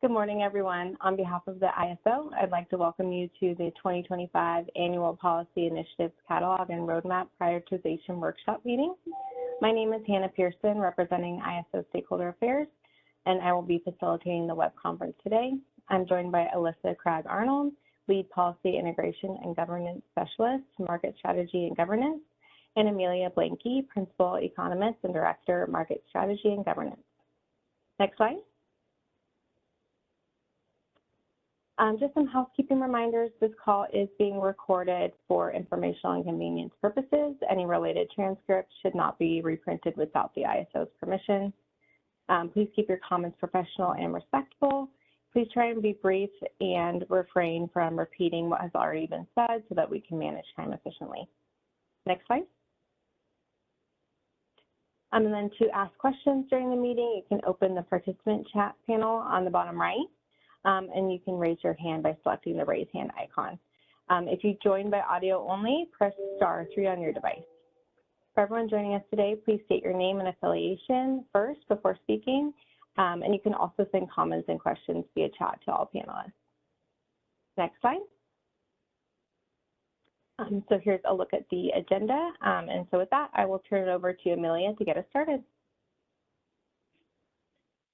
Good morning, everyone. On behalf of the ISO, I'd like to welcome you to the 2025 Annual Policy Initiatives Catalog and Roadmap Prioritization Workshop meeting. My name is Hannah Pearson, representing ISO Stakeholder Affairs, and I will be facilitating the web conference today. I'm joined by Alyssa Craig-Arnold, Lead Policy Integration and Governance Specialist, Market Strategy and Governance, and Amelia Blanke, Principal Economist and Director, Market Strategy and Governance. Next slide. Just some housekeeping reminders. This call is being recorded for informational and convenience purposes. Any related transcripts should not be reprinted without the ISO's permission. Please keep your comments professional and respectful. Please try and be brief and refrain from repeating what has already been said so that we can manage time efficiently. Next slide. And then to ask questions during the meeting, you can open the participant chat panel on the bottom right. And you can raise your hand by selecting the raise hand icon. If you join by audio only, press *3 on your device. For everyone joining us today, please state your name and affiliation first before speaking. And you can also send comments and questions via chat to all panelists. Next slide. So here's a look at the agenda. And so with that, I will turn it over to Amelia to get us started.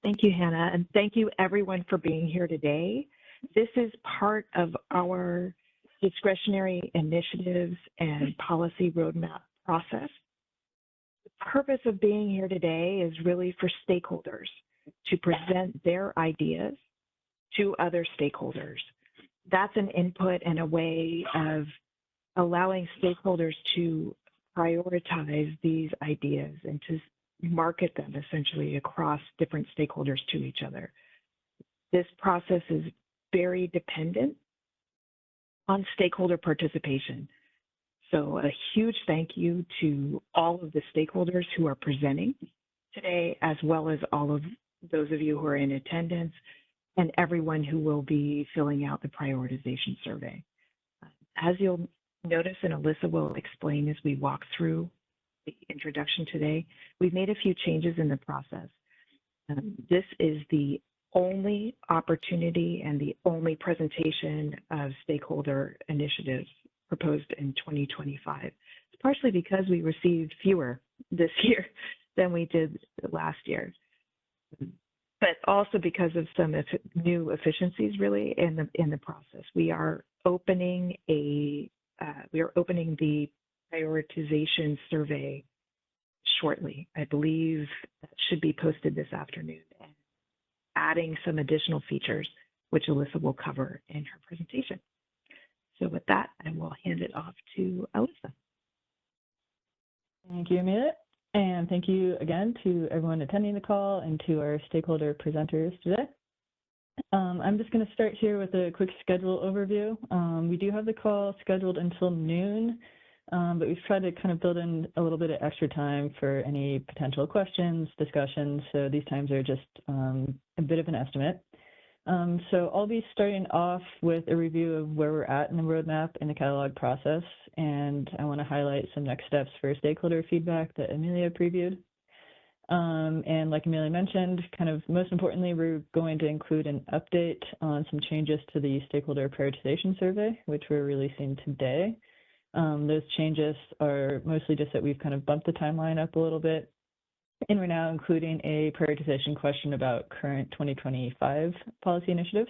Thank you, Hannah, and thank you everyone for being here today. This is part of our discretionary initiatives and policy roadmap process. The purpose of being here today is really for stakeholders to present their ideas to other stakeholders. That's an input and a way of allowing stakeholders to prioritize these ideas and to market them essentially across different stakeholders to each other. This process is very dependent on stakeholder participation. So a huge thank you to all of the stakeholders who are presenting today, as well as all of those of you who are in attendance and everyone who will be filling out the prioritization survey. As you'll notice, and Alyssa will explain as we walk through the introduction today, we've made a few changes in the process. This is the only opportunity and the only presentation of stakeholder initiatives proposed in 2025. It's partially because we received fewer this year than we did last year, but also because of some new efficiencies really in the process. We are opening the prioritization survey shortly. I believe that should be posted this afternoon, and adding some additional features, which Alyssa will cover in her presentation. So with that, I will hand it off to Alyssa. Thank you, Amelia. And thank you again to everyone attending the call and to our stakeholder presenters today. I'm just going to start here with a quick schedule overview. We do have the call scheduled until noon, but we've tried to kind of build in a little bit of extra time for any potential questions, discussions. So these times are just a bit of an estimate. So I'll be starting off with a review of where we're at in the roadmap and the catalog process. And I want to highlight some next steps for stakeholder feedback that Amelia previewed. And like Amelia mentioned, kind of most importantly, we're going to include an update on some changes to the stakeholder prioritization survey, which we're releasing today. Those changes are mostly just that we've kind of bumped the timeline up a little bit, and we're now including a prioritization question about current 2025 policy initiatives.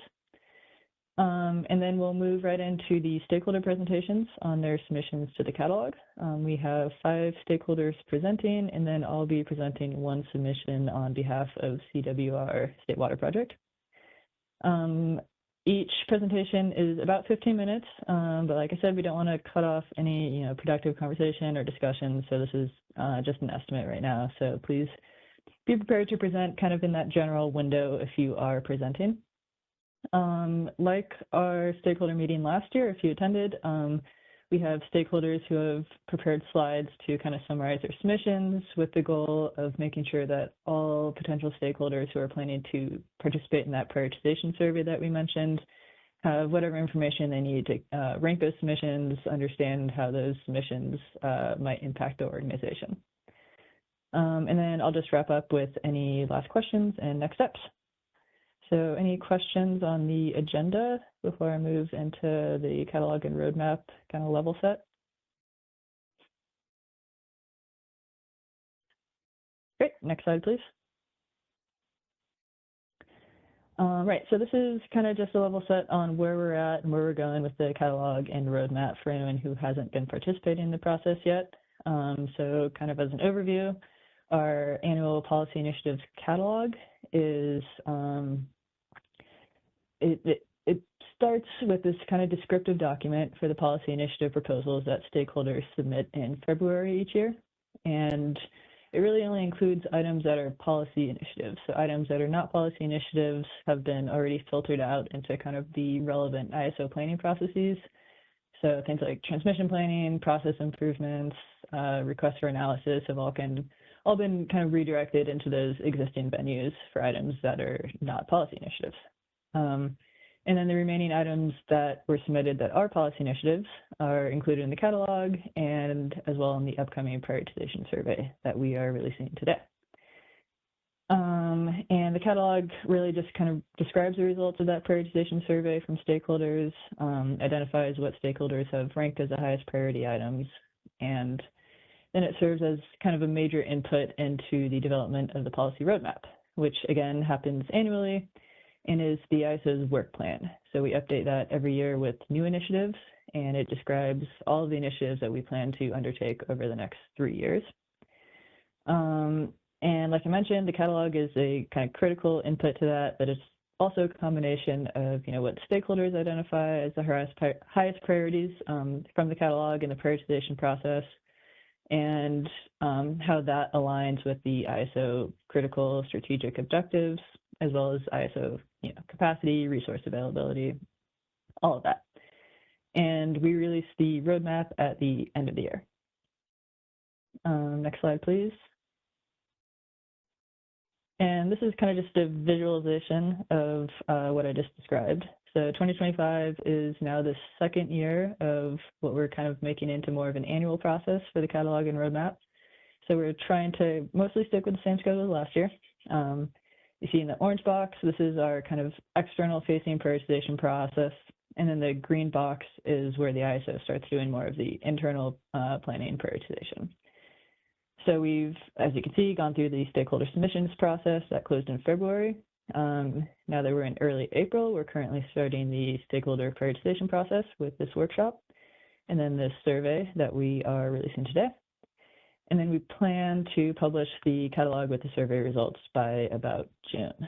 And then we'll move right into the stakeholder presentations on their submissions to the catalog. We have 5 stakeholders presenting, and then I'll be presenting 1 submission on behalf of CWR State Water Project. Each presentation is about 15 minutes, but like I said, we don't want to cut off any productive conversation or discussion, so this is just an estimate right now. So please be prepared to present kind of in that general window if you are presenting. Like our stakeholder meeting last year, if you attended, we have stakeholders who have prepared slides to kind of summarize their submissions with the goal of making sure that all potential stakeholders who are planning to participate in that prioritization survey that we mentioned have whatever information they need to rank those submissions, understand how those submissions might impact the organization. And then I'll just wrap up with any last questions and next steps. So any questions on the agenda before I move into the catalog and roadmap kind of level set? Great, next slide, please. Right, so this is kind of just a level set on where we're at and where we're going with the catalog and roadmap for anyone who hasn't been participating in the process yet. So kind of as an overview, our annual policy initiatives catalog is, it starts with this kind of descriptive document for the policy initiative proposals that stakeholders submit in February each year. And it really only includes items that are policy initiatives. So items that are not policy initiatives have been already filtered out into kind of the relevant ISO planning processes. So things like transmission planning, process improvements, requests for analysis have all been kind of redirected into those existing venues for items that are not policy initiatives. And then the remaining items that were submitted that are policy initiatives are included in the catalog and as well in the upcoming prioritization survey that we are releasing today. And the catalog really just kind of describes the results of that prioritization survey from stakeholders, identifies what stakeholders have ranked as the highest priority items, and then it serves as kind of a major input into the development of the policy roadmap, which again happens annually and is the ISO's work plan. So we update that every year with new initiatives, and it describes all of the initiatives that we plan to undertake over the next 3 years. And like I mentioned, the catalog is a kind of critical input to that, but it's also a combination of what stakeholders identify as the highest priorities from the catalog and the prioritization process, and how that aligns with the ISO critical strategic objectives, as well as ISO capacity, resource availability, all of that. And we release the roadmap at the end of the year. Next slide, please. And this is kind of just a visualization of what I just described. So 2025 is now the second year of what we're kind of making into more of an annual process for the catalog and roadmap. So we're trying to mostly stick with the same schedule as last year. You see in the orange box, this is our kind of external facing prioritization process. And then the green box is where the ISO starts doing more of the internal planning prioritization. So we've, as you can see, gone through the stakeholder submissions process that closed in February. Now that we're in early April, we're currently starting the stakeholder prioritization process with this workshop, and then this survey that we are releasing today. And then we plan to publish the catalog with the survey results by about June.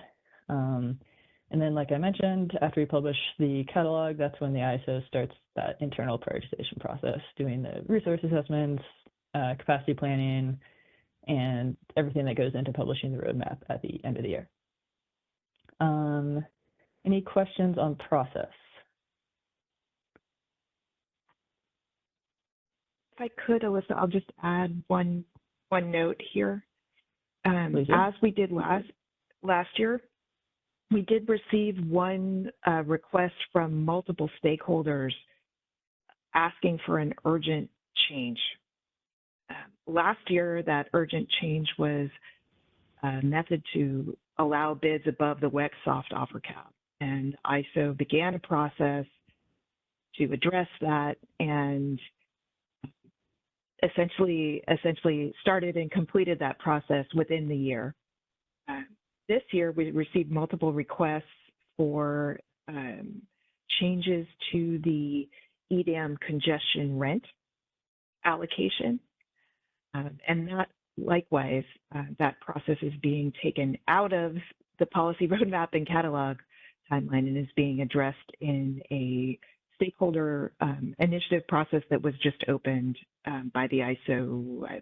And then, like I mentioned, after we publish the catalog, that's when the ISO starts that internal prioritization process, doing the resource assessments, capacity planning, and everything that goes into publishing the roadmap at the end of the year. Any questions on process? If I could, Alyssa, I'll just add one note here. As we did last year, we did receive one request from multiple stakeholders asking for an urgent change. Last year, that urgent change was a method to allow bids above the WEC soft offer cap. And ISO began a process to address that and essentially started and completed that process within the year. This year, we received multiple requests for changes to the EDAM congestion rent allocation. And that, likewise, that process is being taken out of the policy roadmap and catalog timeline and is being addressed in a stakeholder initiative process that was just opened by the ISO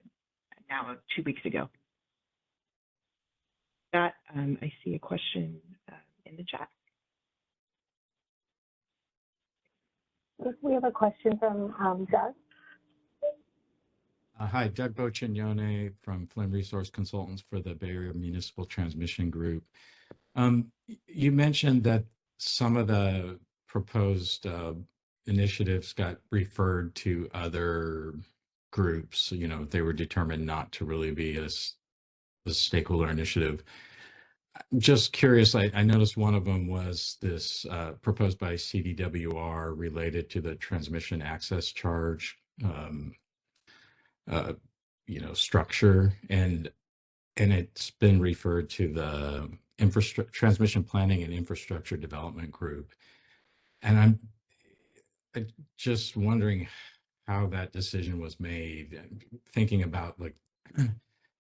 now 2 weeks ago. That I see a question in the chat. We have a question from Doug. Hi, Doug Bocignone from Flynn Resource Consultants for the Bay Area Municipal Transmission Group. You mentioned that some of the proposed initiatives got referred to other groups. They were determined not to really be a stakeholder initiative. I'm just curious, I noticed one of them was this proposed by CDWR related to the transmission access charge, uh, structure, and it's been referred to the infrastructure transmission planning and infrastructure development group. And I'm just wondering how that decision was made, thinking about like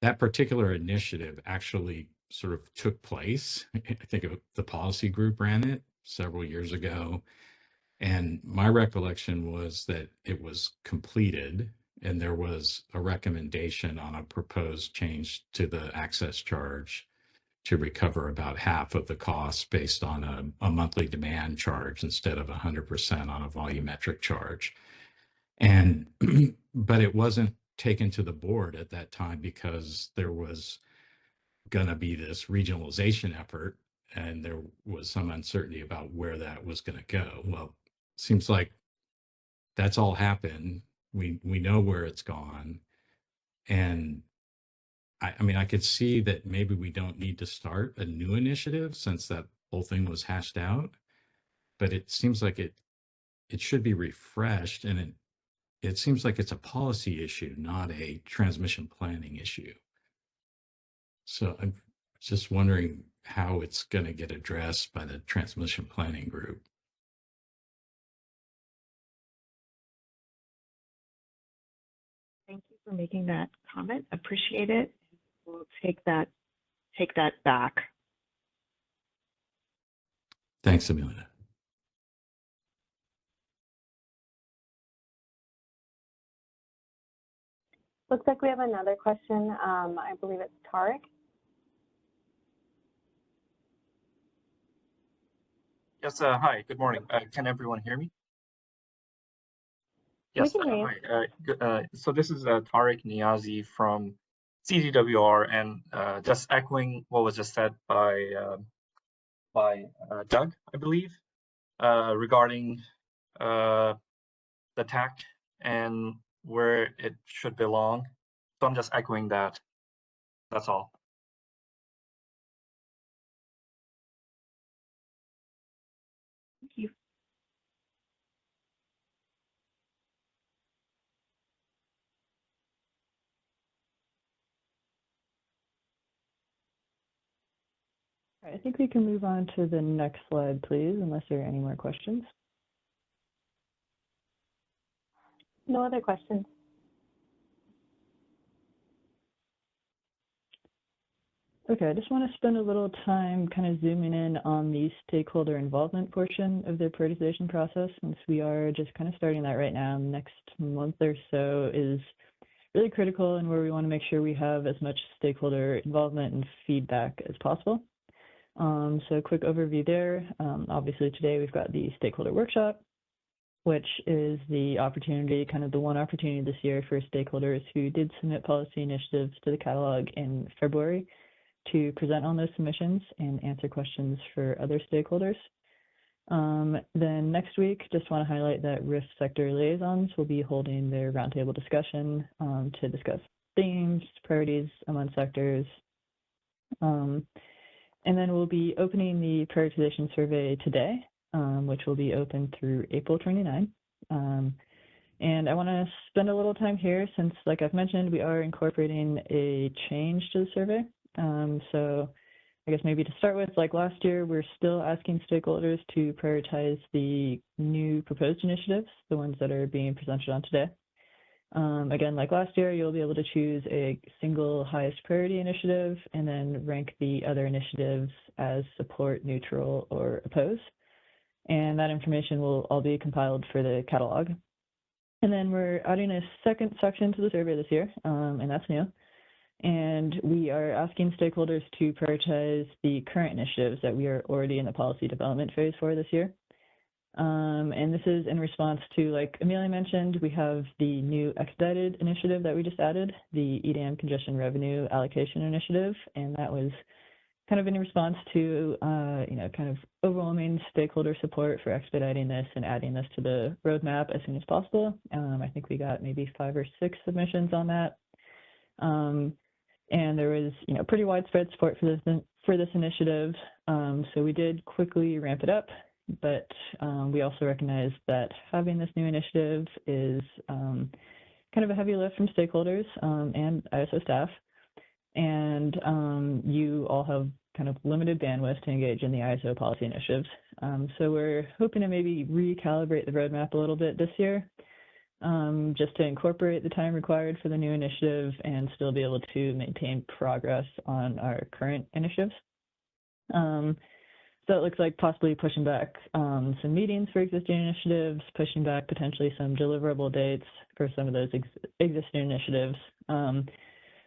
that particular initiative actually sort of took place. I think the policy group ran it several years ago. And my recollection was that it was completed and there was a recommendation on a proposed change to the access charge to recover about half of the cost based on a monthly demand charge instead of 100% on a volumetric charge. And, but it wasn't taken to the board at that time because there was going to be this regionalization effort and there was some uncertainty about where that was going to go. Well, it seems like that's all happened. We know where it's gone. And I mean, I could see that maybe we don't need to start a new initiative since that whole thing was hashed out, but it seems like it should be refreshed, and it seems like it's a policy issue, not a transmission planning issue. So I'm just wondering how it's going to get addressed by the transmission planning group. Thank you for making that comment. Appreciate it. We'll take that back. Thanks, Amelia. Looks like we have another question. I believe it's Tarek. Yes, hi, good morning. Can everyone hear me? We Yes, can hear you. hi. So this is Tarek Niazi from CDWR, and just echoing what was just said by Doug, I believe, regarding the TAC and where it should belong. So I'm just echoing that. That's all. Thank you. I think we can move on to the next slide, please, unless there are any more questions. No other questions. Okay, I just want to spend a little time kind of zooming in on the stakeholder involvement portion of the prioritization process, since we are just kind of starting that right now. Next month or so is really critical and where we want to make sure we have as much stakeholder involvement and feedback as possible. So a quick overview there. Obviously today we've got the stakeholder workshop, which is the opportunity, kind of the one opportunity this year for stakeholders who did submit policy initiatives to the catalog in February to present on those submissions and answer questions for other stakeholders. Then next week, just want to highlight that RIF sector liaisons will be holding their roundtable discussion to discuss themes, priorities among sectors. And then we'll be opening the prioritization survey today, which will be open through April 29. And I want to spend a little time here since, like I've mentioned, we are incorporating a change to the survey. So I guess maybe to start with, like last year, we're still asking stakeholders to prioritize the new proposed initiatives, the ones that are being presented on today. Again, like last year, you'll be able to choose a single highest priority initiative and then rank the other initiatives as support, neutral, or oppose. And that information will all be compiled for the catalog. And then we're adding a second section to the survey this year, and that's new. And we are asking stakeholders to prioritize the current initiatives that we are already in the policy development phase for this year. And this is in response to, like Amelia mentioned, we have the new expedited initiative that we just added, the EDM congestion revenue allocation initiative, and that was kind of in response to, kind of overwhelming stakeholder support for expediting this and adding this to the roadmap as soon as possible. I think we got maybe 5 or 6 submissions on that. And there was, pretty widespread support for this initiative. So we did quickly ramp it up, but we also recognize that having this new initiative is kind of a heavy lift from stakeholders and ISO staff. And you all have kind of limited bandwidth to engage in the ISO policy initiatives. So we're hoping to maybe recalibrate the roadmap a little bit this year, just to incorporate the time required for the new initiative and still be able to maintain progress on our current initiatives. So it looks like possibly pushing back some meetings for existing initiatives, pushing back potentially some deliverable dates for some of those existing initiatives.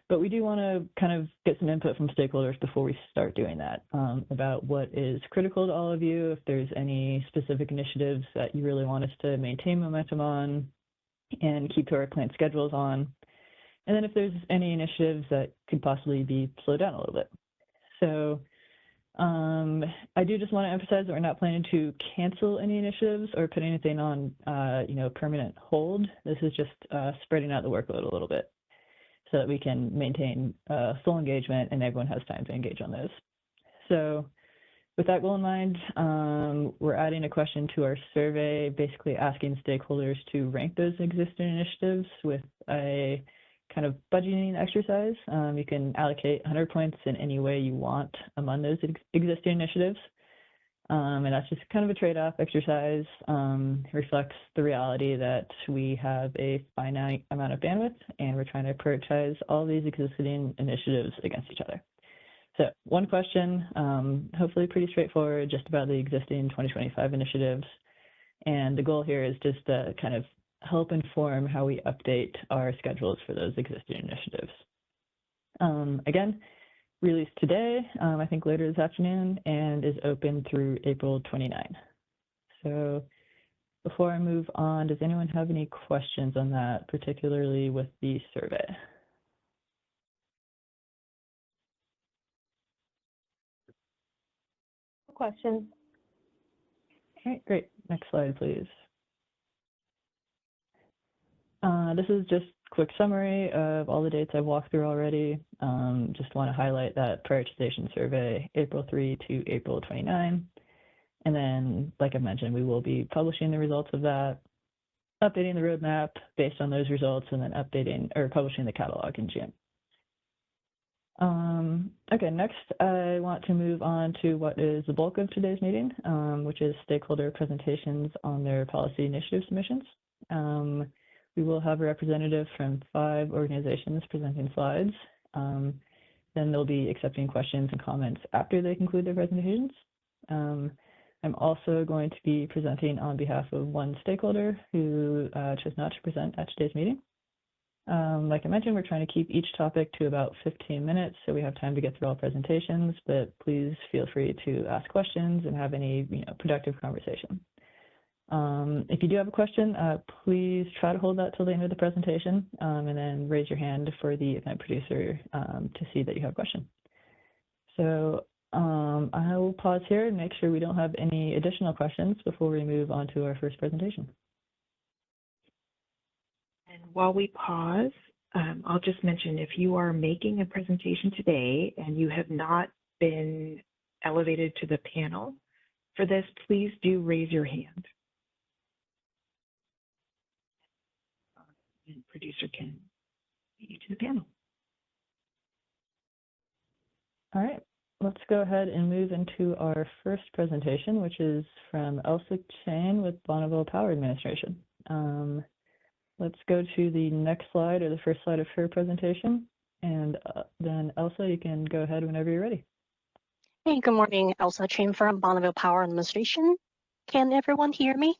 But we do want to kind of get some input from stakeholders before we start doing that about what is critical to all of you, if there's any specific initiatives that you really want us to maintain momentum on and keep to our planned schedules on. And then if there's any initiatives that could possibly be slowed down a little bit. So I do just want to emphasize that we're not planning to cancel any initiatives or put anything on, permanent hold. This is just spreading out the workload a little bit so that we can maintain full engagement and everyone has time to engage on those. So with that goal in mind, we're adding a question to our survey, basically asking stakeholders to rank those existing initiatives with a kind of budgeting exercise. You can allocate 100 points in any way you want among those existing initiatives. And that's just kind of a trade-off exercise. Reflects the reality that we have a finite amount of bandwidth and we're trying to prioritize all these existing initiatives against each other. So one question, hopefully pretty straightforward, just about the existing 2025 initiatives. And the goal here is just to kind of help inform how we update our schedules for those existing initiatives. Again, released today, I think later this afternoon, and is open through April 29. So before I move on, does anyone have any questions on that, particularly with the survey? Questions? All right, great. Next slide, please. This is just a quick summary of all the dates I've walked through already. Just want to highlight that prioritization survey, April 3 to April 29. And then, like I mentioned, we will be publishing the results of that, updating the roadmap based on those results, and then updating or publishing the catalog in June. Okay, next I want to move on to what is the bulk of today's meeting, which is stakeholder presentations on their policy initiative submissions. We will have a representative from 5 organizations presenting slides. Then they'll be accepting questions and comments after they conclude their presentations. I'm also going to be presenting on behalf of one stakeholder who chose not to present at today's meeting. Like I mentioned, we're trying to keep each topic to about 15 minutes so we have time to get through all presentations, but please feel free to ask questions and have any productive conversation. If you do have a question, please try to hold that till the end of the presentation and then raise your hand for the event producer to see that you have a question. So I will pause here and make sure we don't have any additional questions before we move on to our first presentation. And while we pause, I'll just mention if you are making a presentation today and you have not been elevated to the panel for this, please do raise your hand. And producer can lead you to the panel. All right, let's go ahead and move into our first presentation, which is from Elsa Chain with Bonneville Power Administration. Let's go to the next slide, or the first slide of her presentation. And then Elsa, you can go ahead whenever you're ready. Hey, good morning. Elsa Chain from Bonneville Power Administration. Can everyone hear me?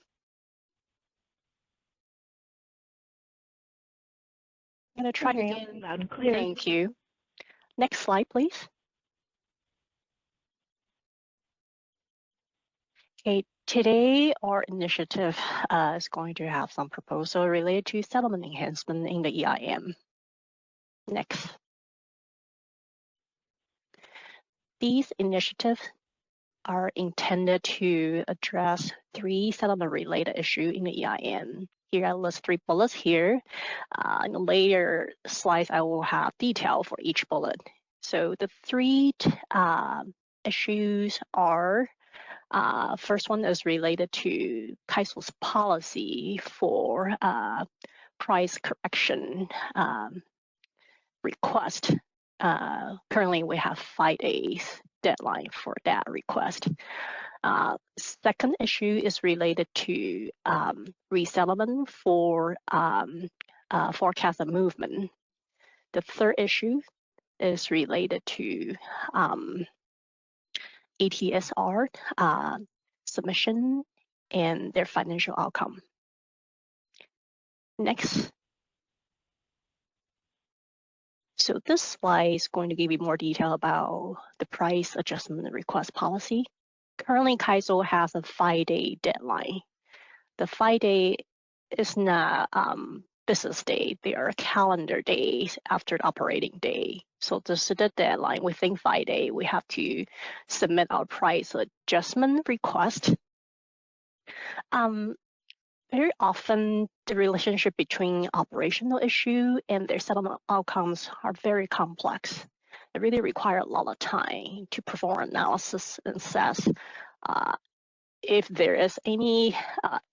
I'm going to try again. Loud and clear. Thank you. Next slide, please. Okay, today our initiative is going to have some proposal related to settlement enhancement in the EIM. Next. These initiatives are intended to address 3 settlement-related issues in the EIM. Here I list 3 bullets here. In the later slides, I will have detail for each bullet. So the 3 issues are, first one is related to KAISO's policy for price correction request. Currently, we have 5 days deadline for that request. Second issue is related to resettlement for forecasted movement. The third issue is related to ATSR submission and their financial outcome. Next. So this slide is going to give you more detail about the price adjustment request policy. Currently, KAISO has a 5-day deadline. The 5-day is not business day, they are calendar days after the operating day. So to set the deadline within 5 days, we have to submit our price adjustment request. Very often, the relationship between operational issue and their settlement outcomes are very complex. It really requires a lot of time to perform analysis and assess if there is any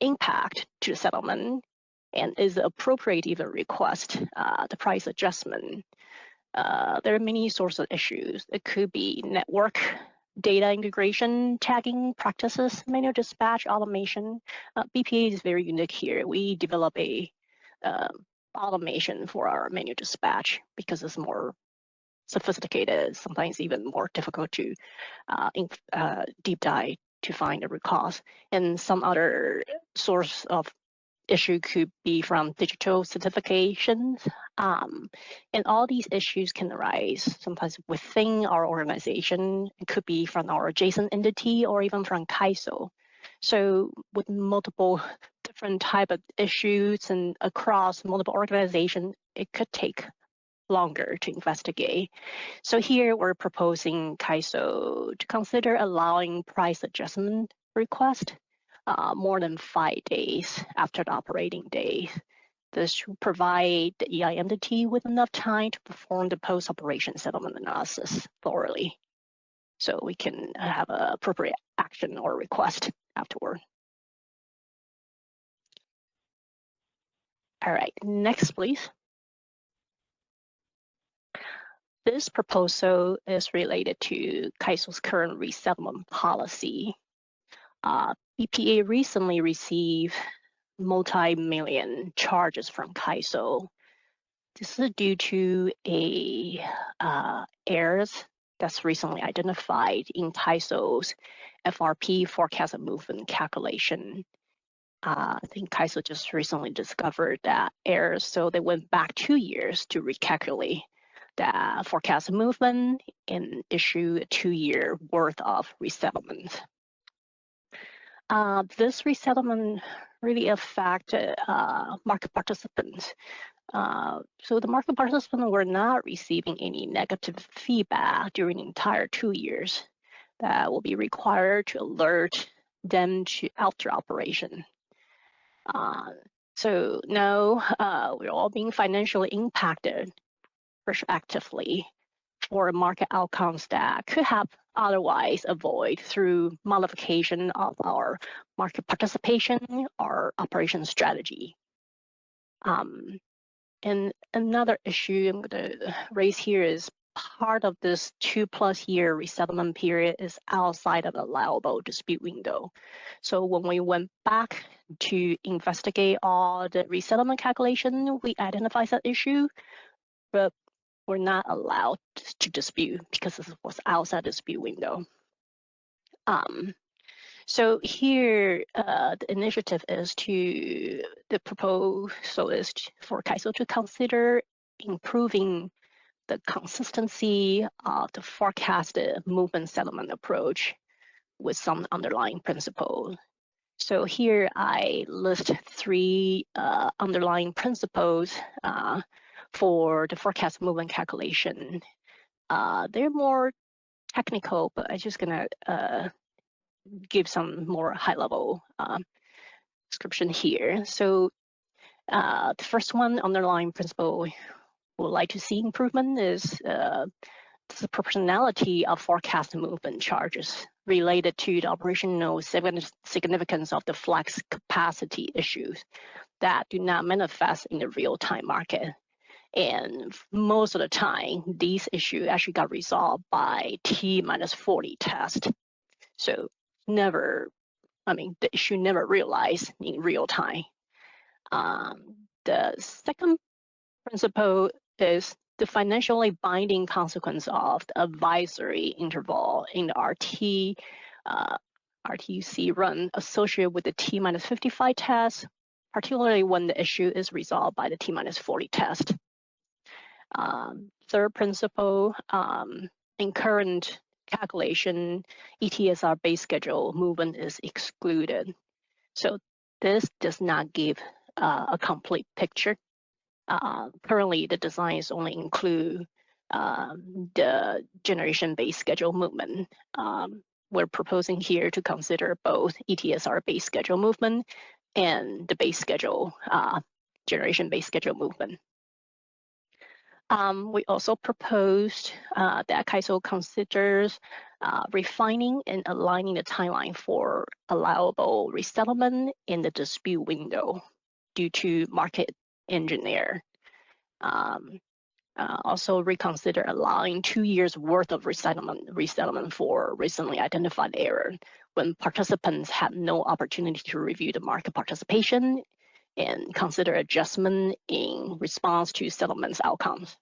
impact to the settlement and is it appropriate to even request the price adjustment. There are many sorts of issues. It could be network data integration, tagging practices, manual dispatch, automation. BPA is very unique here. We develop a automation for our manual dispatch because it's more sophisticated, sometimes even more difficult to deep dive to find the root cause. And some other source of issue could be from digital certifications. And all these issues can arise sometimes within our organization. It could be from our adjacent entity or even from KAISO. So with multiple different type of issues and across multiple organizations, it could take longer to investigate. So here we're proposing KAISO to consider allowing price adjustment request more than 5 days after the operating day. This should provide the EI entity with enough time to perform the post-operation settlement analysis thoroughly, so we can have an appropriate action or request afterward. All right, next, please. This proposal is related to KAISO's current resettlement policy. BPA recently received multi-million charges from KAISO. This is due to a errors that's recently identified in KAISO's FRP forecasted movement calculation. I think KAISO just recently discovered that errors, so they went back 2 years to recalculate the forecasted movement and issue a 2-year worth of resettlement. This resettlement really affected market participants. So the market participants were not receiving any negative feedback during the entire 2 years. That will be required to alert them to after operation. So now we're all being financially impacted proactively for market outcomes that could have otherwise avoided through modification of our market participation or operation strategy. And another issue I'm going to raise here is part of this 2+ year resettlement period is outside of the allowable dispute window. So when we went back to investigate all the resettlement calculation, we identified that issue, but we're not allowed to dispute because this was outside the dispute window. So here, the initiative is to, the proposal is for KAISO to consider improving the consistency of the forecasted movement settlement approach with some underlying principles. So here I list 3 underlying principles for the forecast movement calculation. They're more technical, but I'm just gonna give some more high-level description here. So The first one, underlying principle we would like to see improvement is the proportionality of forecast movement charges related to the operational significance of the flex capacity issues that do not manifest in the real-time market. And most of the time, these issues actually got resolved by T-40 test. So the issue never realized in real time. The second principle is the financially binding consequence of the advisory interval in the RTUC run associated with the T-55 test, particularly when the issue is resolved by the T-40 test. Third principle, in current calculation, ETSR base schedule movement is excluded. So this does not give a complete picture. Currently, the designs only include the generation-based schedule movement. We're proposing here to consider both ETSR base schedule movement and the base schedule, generation-based schedule movement. We also proposed that CAISO considers refining and aligning the timeline for allowable resettlement in the dispute window due to market engineer. Also reconsider allowing 2 years worth of resettlement for recently identified error when participants had no opportunity to review the market participation and consider adjustment in response to settlements outcomes.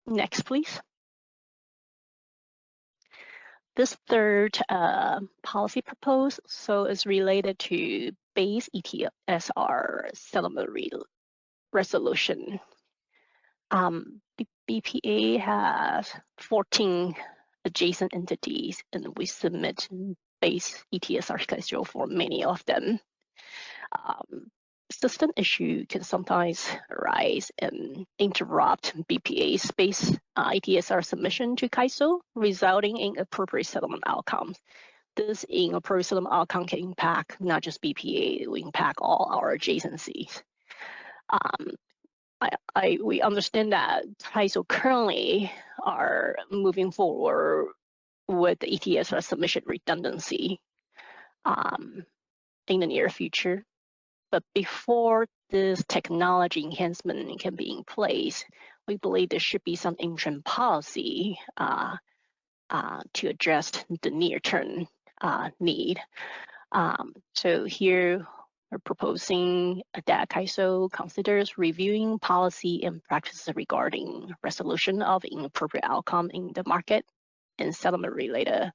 Next, please. This third policy proposal is related to base ETSR settlement resolution. BPA has 14 adjacent entities, and we submit base ETSR schedule for many of them. System issue can sometimes arise and interrupt BPA's base ETSR submission to CAISO, resulting in appropriate settlement outcomes. This inappropriate settlement outcome can impact not just BPA, it will impact all our adjacencies. We understand that CAISO currently are moving forward with the ETSR submission redundancy in the near future. But before this technology enhancement can be in place, we believe there should be some interim policy to address the near-term need. So here we're proposing that CAISO considers reviewing policy and practices regarding resolution of inappropriate outcome in the market and settlement-related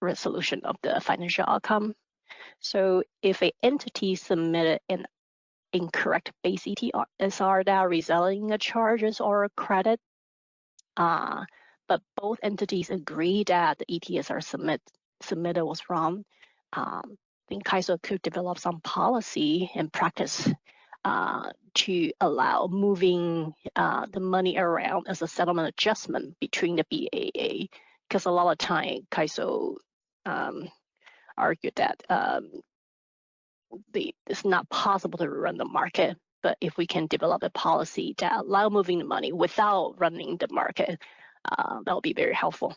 resolution of the financial outcome. So if an entity submitted an incorrect base ETSR that resulting in charges or a credit, but both entities agree that the ETSR submitted was wrong, then CAISO could develop some policy and practice to allow moving the money around as a settlement adjustment between the BAA, because a lot of time CAISO argued that it's not possible to run the market, but if we can develop a policy that allow moving the money without running the market, that will be very helpful.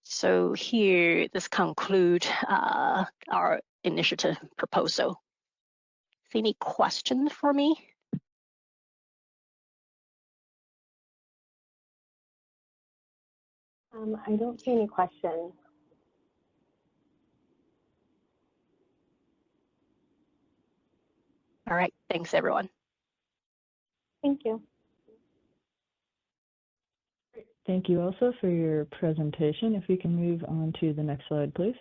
So here, this concludes our initiative proposal. Any questions for me? I don't see any questions. All right, thanks everyone. Thank you. Thank you also for your presentation. If we can move on to the next slide, please.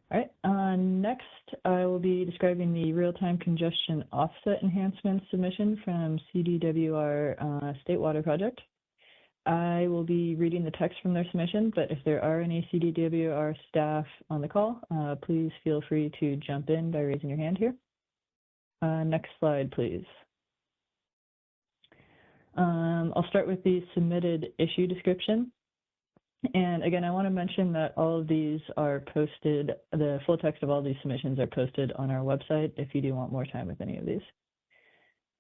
All right, next I will be describing the real-time congestion offset enhancement submission from CDWR State Water Project. I will be reading the text from their submission, but if there are any CDWR staff on the call, please feel free to jump in by raising your hand here. Next slide, please. I'll start with the submitted issue description. And again, I want to mention that all of these are posted, the full text of all these submissions are posted on our website if you do want more time with any of these.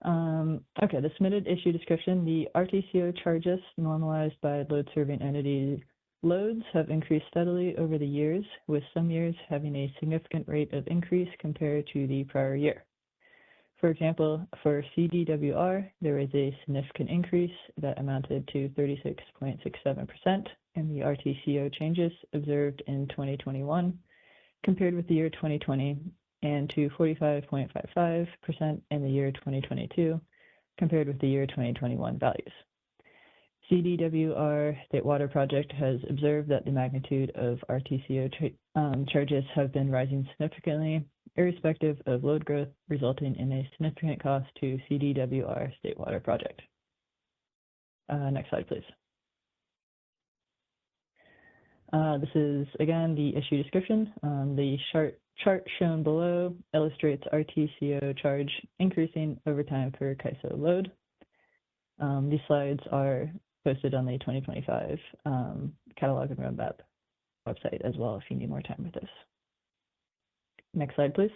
Okay, the submitted issue description, the RTCO charges normalized by load serving entity loads have increased steadily over the years, with some years having a significant rate of increase compared to the prior year. For example, for CDWR, there was a significant increase that amounted to 36.67% in the RTCO changes observed in 2021 compared with the year 2020, and to 45.55% in the year 2022 compared with the year 2021 values. CDWR State Water Project has observed that the magnitude of RTCO charges have been rising significantly, irrespective of load growth, resulting in a significant cost to CDWR State Water Project. Next slide, please. This is, again, the issue description. The chart shown below illustrates RTCO charge increasing over time for CAISO load. These slides are posted on the 2025 catalog and roadmap website as well if you need more time with this. Next slide, please.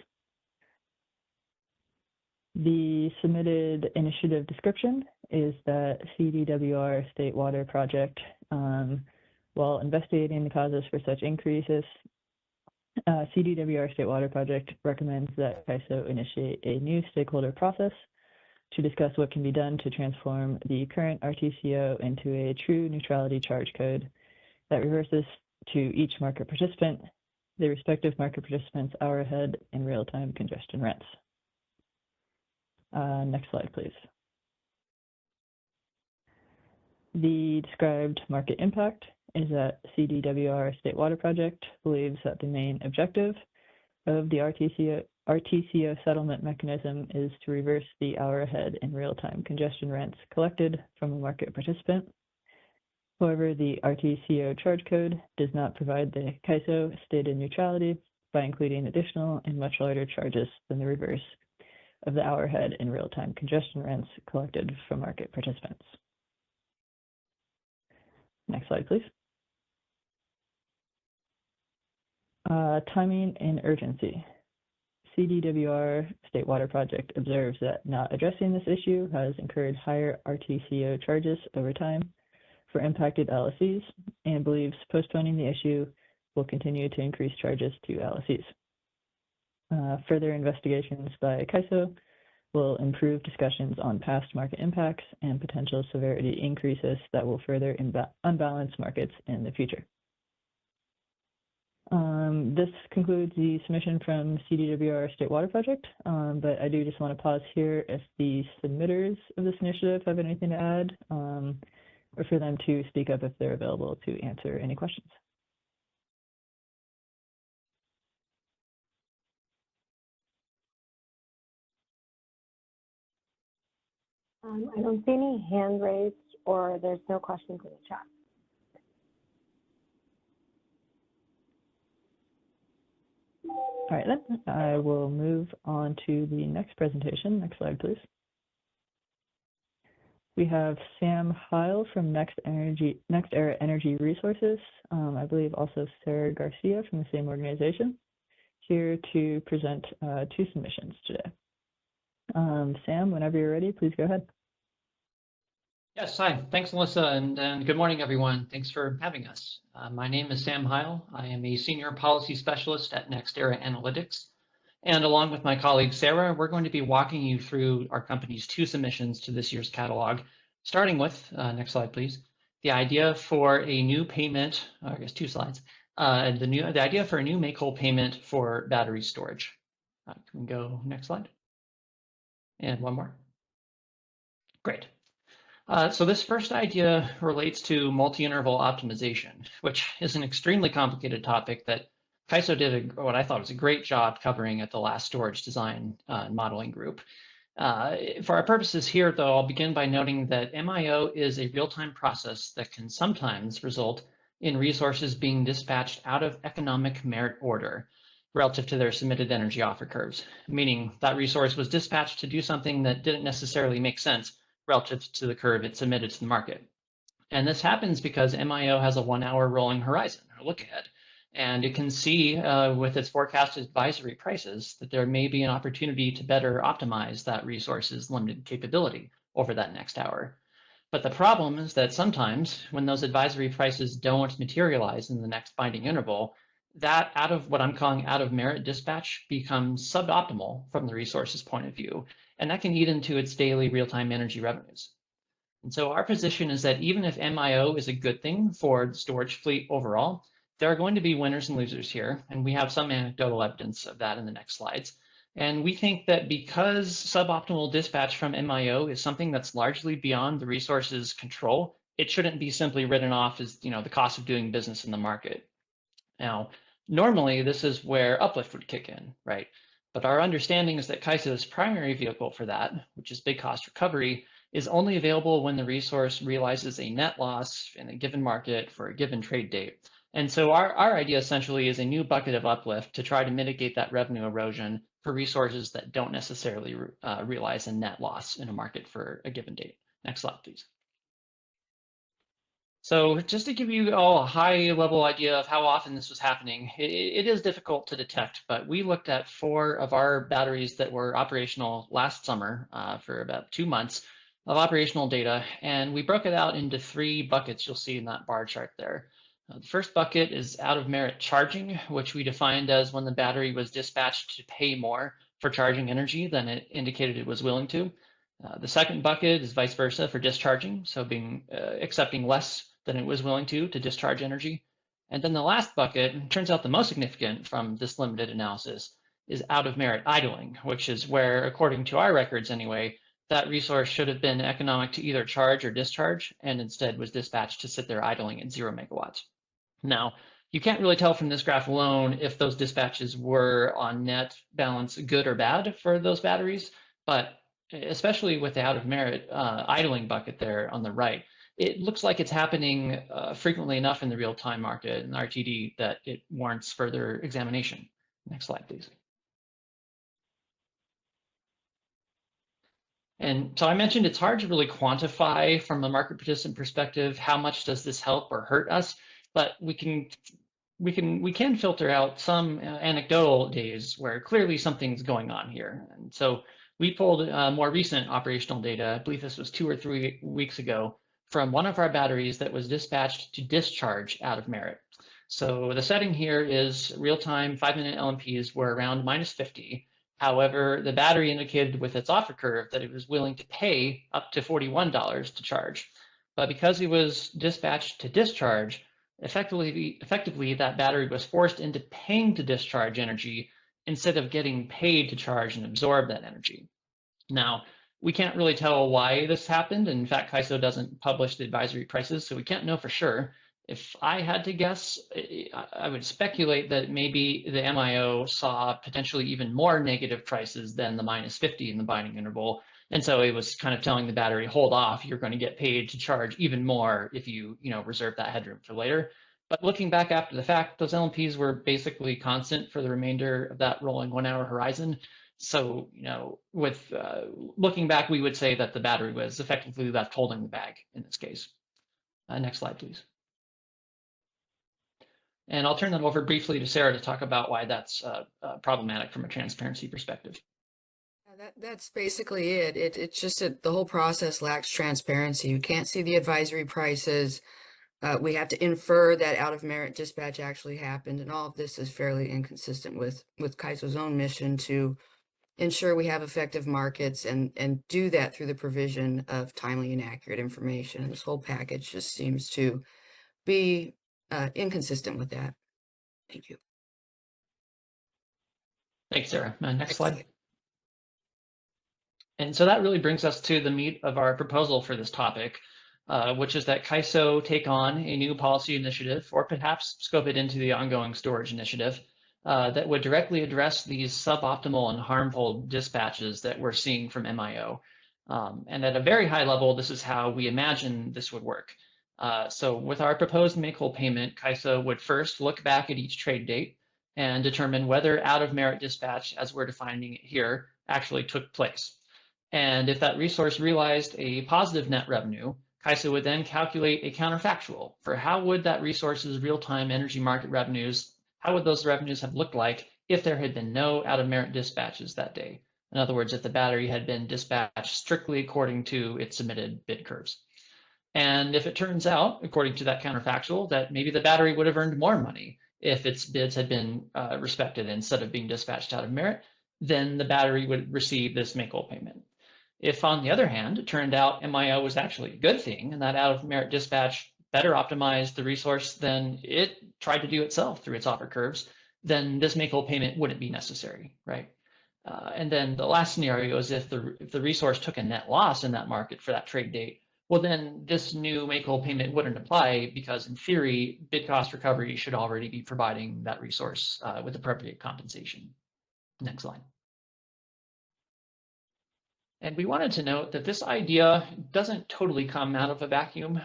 The submitted initiative description is that CDWR State Water Project, while investigating the causes for such increases, CDWR State Water Project recommends that CAISO initiate a new stakeholder process to discuss what can be done to transform the current RTCO into a true neutrality charge code that reverses to each market participant the respective market participants' hour ahead in real-time congestion rents. Next slide, please. The described market impact is that CDWR State Water Project believes that the main objective of the RTCO settlement mechanism is to reverse the hour ahead in real-time congestion rents collected from a market participant. However, the RTCO charge code does not provide the CAISO stated neutrality by including additional and much larger charges than the reverse of the hour ahead in real-time congestion rents collected from market participants. Next slide, please. Timing and urgency. CDWR State Water Project observes that not addressing this issue has incurred higher RTCO charges over time for impacted LSEs and believes postponing the issue will continue to increase charges to LSEs. Further investigations by CAISO will improve discussions on past market impacts and potential severity increases that will further unbalance markets in the future. This concludes the submission from CDWR State Water Project, but I do just want to pause here if the submitters of this initiative have anything to add, or for them to speak up if they're available to answer any questions. I don't see any hand raised or there's no questions in the chat. All right, then I will move on to the next presentation. Next slide, please. We have Sam Heil from NextEra Energy Resources. I believe also Sarah Garcia from the same organization, here to present two submissions today. Sam, whenever you're ready, please go ahead. Yes, hi. Thanks, Melissa, and good morning, everyone. Thanks for having us. My name is Sam Heil. I am a Senior Policy Specialist at NextEra Analytics. And along with my colleague, Sarah, we're going to be walking you through our company's two submissions to this year's catalog, starting with, next slide, please, the idea for a new payment, I guess 2 slides, the idea for a new make-whole payment for battery storage. Can we go next slide? And one more. Great. So this first idea relates to multi-interval optimization, which is an extremely complicated topic that CAISO did what I thought was a great job covering at the last storage design and modeling group. For our purposes here, though, I'll begin by noting that MIO is a real-time process that can sometimes result in resources being dispatched out of economic merit order relative to their submitted energy offer curves, meaning that resource was dispatched to do something that didn't necessarily make sense relative to the curve it submitted to the market. And this happens because MIO has a 1-hour rolling horizon, or look ahead. And it can see with its forecasted advisory prices that there may be an opportunity to better optimize that resource's limited capability over that next hour. But the problem is that sometimes when those advisory prices don't materialize in the next binding interval, that what I'm calling out of merit dispatch becomes suboptimal from the resource's point of view, and that can eat into its daily real-time energy revenues. And so our position is that even if MIO is a good thing for the storage fleet overall, there are going to be winners and losers here, and we have some anecdotal evidence of that in the next slides. And we think that because suboptimal dispatch from MIO is something that's largely beyond the resource's control, it shouldn't be simply written off as the cost of doing business in the market. Now, normally this is where uplift would kick in, right? But our understanding is that CAISO's primary vehicle for that, which is big cost recovery, is only available when the resource realizes a net loss in a given market for a given trade date. And so our idea essentially is a new bucket of uplift to try to mitigate that revenue erosion for resources that don't necessarily realize a net loss in a market for a given date. Next slide, please. So just to give you all a high level idea of how often this was happening, it is difficult to detect, but we looked at 4 of our batteries that were operational last summer for about 2 months of operational data, and we broke it out into 3 buckets you'll see in that bar chart there. The first bucket is out of merit charging, which we defined as when the battery was dispatched to pay more for charging energy than it indicated it was willing to. The second bucket is vice versa for discharging, so accepting less than it was willing to discharge energy. And then the last bucket, turns out the most significant from this limited analysis, is out of merit idling, which is where, according to our records anyway, that resource should have been economic to either charge or discharge, and instead was dispatched to sit there idling at 0 megawatts. Now, you can't really tell from this graph alone if those dispatches were on net balance good or bad for those batteries, but especially with the out of merit idling bucket there on the right, it looks like it's happening frequently enough in the real-time market and RTD that it warrants further examination. Next slide, please. And so I mentioned it's hard to really quantify from a market participant perspective how much does this help or hurt us, but we can filter out some anecdotal days where clearly something's going on here. And so we pulled more recent operational data, I believe this was 2 or 3 weeks ago, from one of our batteries that was dispatched to discharge out of merit. So the setting here is real-time 5-minute LMPs were around -50. However, the battery indicated with its offer curve that it was willing to pay up to $41 to charge. But because it was dispatched to discharge, effectively that battery was forced into paying to discharge energy instead of getting paid to charge and absorb that energy. Now, we can't really tell why this happened. In fact, CAISO doesn't publish the advisory prices, so we can't know for sure. If I had to guess, I would speculate that maybe the MIO saw potentially even more negative prices than the -50 in the binding interval. And so it was kind of telling the battery, hold off, you're going to get paid to charge even more if you reserve that headroom for later. But looking back after the fact, those LMPs were basically constant for the remainder of that rolling 1-hour horizon. So, with looking back, we would say that the battery was effectively left holding the bag in this case. Next slide, please. And I'll turn that over briefly to Sarah to talk about why that's problematic from a transparency perspective. That's basically it. It's just that the whole process lacks transparency. You can't see the advisory prices. We have to infer that out of merit dispatch actually happened, and all of this is fairly inconsistent with CAISO's own mission to ensure we have effective markets and do that through the provision of timely and accurate information. And this whole package just seems to be inconsistent with that. Thank you. Thanks, Sarah. Next slide. And so that really brings us to the meat of our proposal for this topic, which is that CAISO take on a new policy initiative, or perhaps scope it into the ongoing storage initiative, that would directly address these suboptimal and harmful dispatches that we're seeing from MIO. And at a very high level, this is how we imagine this would work. So with our proposed make-whole payment, CAISO would first look back at each trade date and determine whether out-of-merit dispatch, as we're defining it here, actually took place. And if that resource realized a positive net revenue, CAISO would then calculate a counterfactual for how would that resource's real-time energy market revenues, how would those revenues have looked like if there had been no out-of-merit dispatches that day? In other words, if the battery had been dispatched strictly according to its submitted bid curves. And if it turns out, according to that counterfactual, that maybe the battery would have earned more money if its bids had been respected instead of being dispatched out of merit, then the battery would receive this make-whole payment. If, on the other hand, it turned out MIO was actually a good thing and that out-of-merit dispatch better optimized the resource than it tried to do itself through its offer curves, then this make-whole payment wouldn't be necessary, right? And then the last scenario is if the resource took a net loss in that market for that trade date, well, then this new make-whole payment wouldn't apply because in theory, bid cost recovery should already be providing that resource with appropriate compensation. Next slide. And we wanted to note that this idea doesn't totally come out of a vacuum.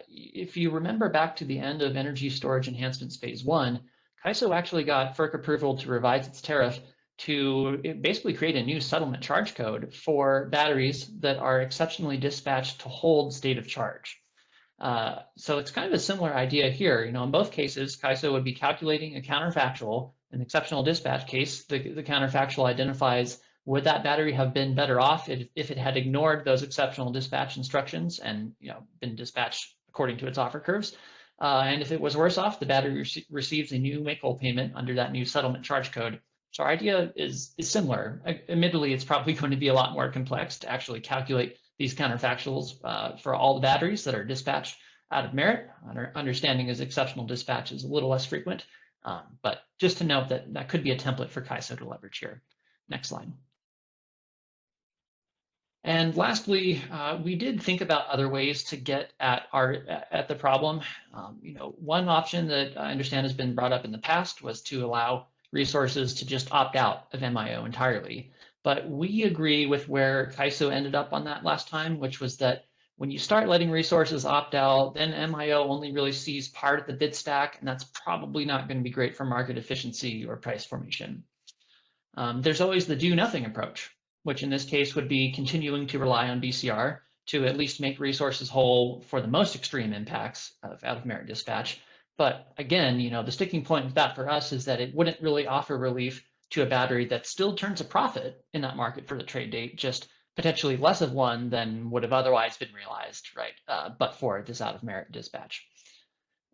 If you remember back to the end of Energy Storage Enhancements Phase 1, CAISO actually got FERC approval to revise its tariff to basically create a new settlement charge code for batteries that are exceptionally dispatched to hold state of charge. So it's kind of a similar idea here. In both cases, CAISO would be calculating a counterfactual. In the exceptional dispatch case, the counterfactual identifies would that battery have been better off if it had ignored those exceptional dispatch instructions and been dispatched according to its offer curves. And if it was worse off, the battery receives a new make-whole payment under that new settlement charge code. So our idea is similar. Admittedly, it's probably going to be a lot more complex to actually calculate these counterfactuals for all the batteries that are dispatched out of merit. Our understanding is exceptional dispatch is a little less frequent, but just to note that that could be a template for CAISO to leverage here. Next slide. And lastly, we did think about other ways to get at the problem. One option that I understand has been brought up in the past was to allow resources to just opt out of MIO entirely. But we agree with where CAISO ended up on that last time, which was that when you start letting resources opt out, then MIO only really sees part of the bid stack, and that's probably not going to be great for market efficiency or price formation. There's always the do nothing approach, which in this case would be continuing to rely on BCR to at least make resources whole for the most extreme impacts of out-of-merit dispatch. But again, the sticking point with that for us is that it wouldn't really offer relief to a battery that still turns a profit in that market for the trade date, just potentially less of one than would have otherwise been realized, right? But for this out-of-merit dispatch.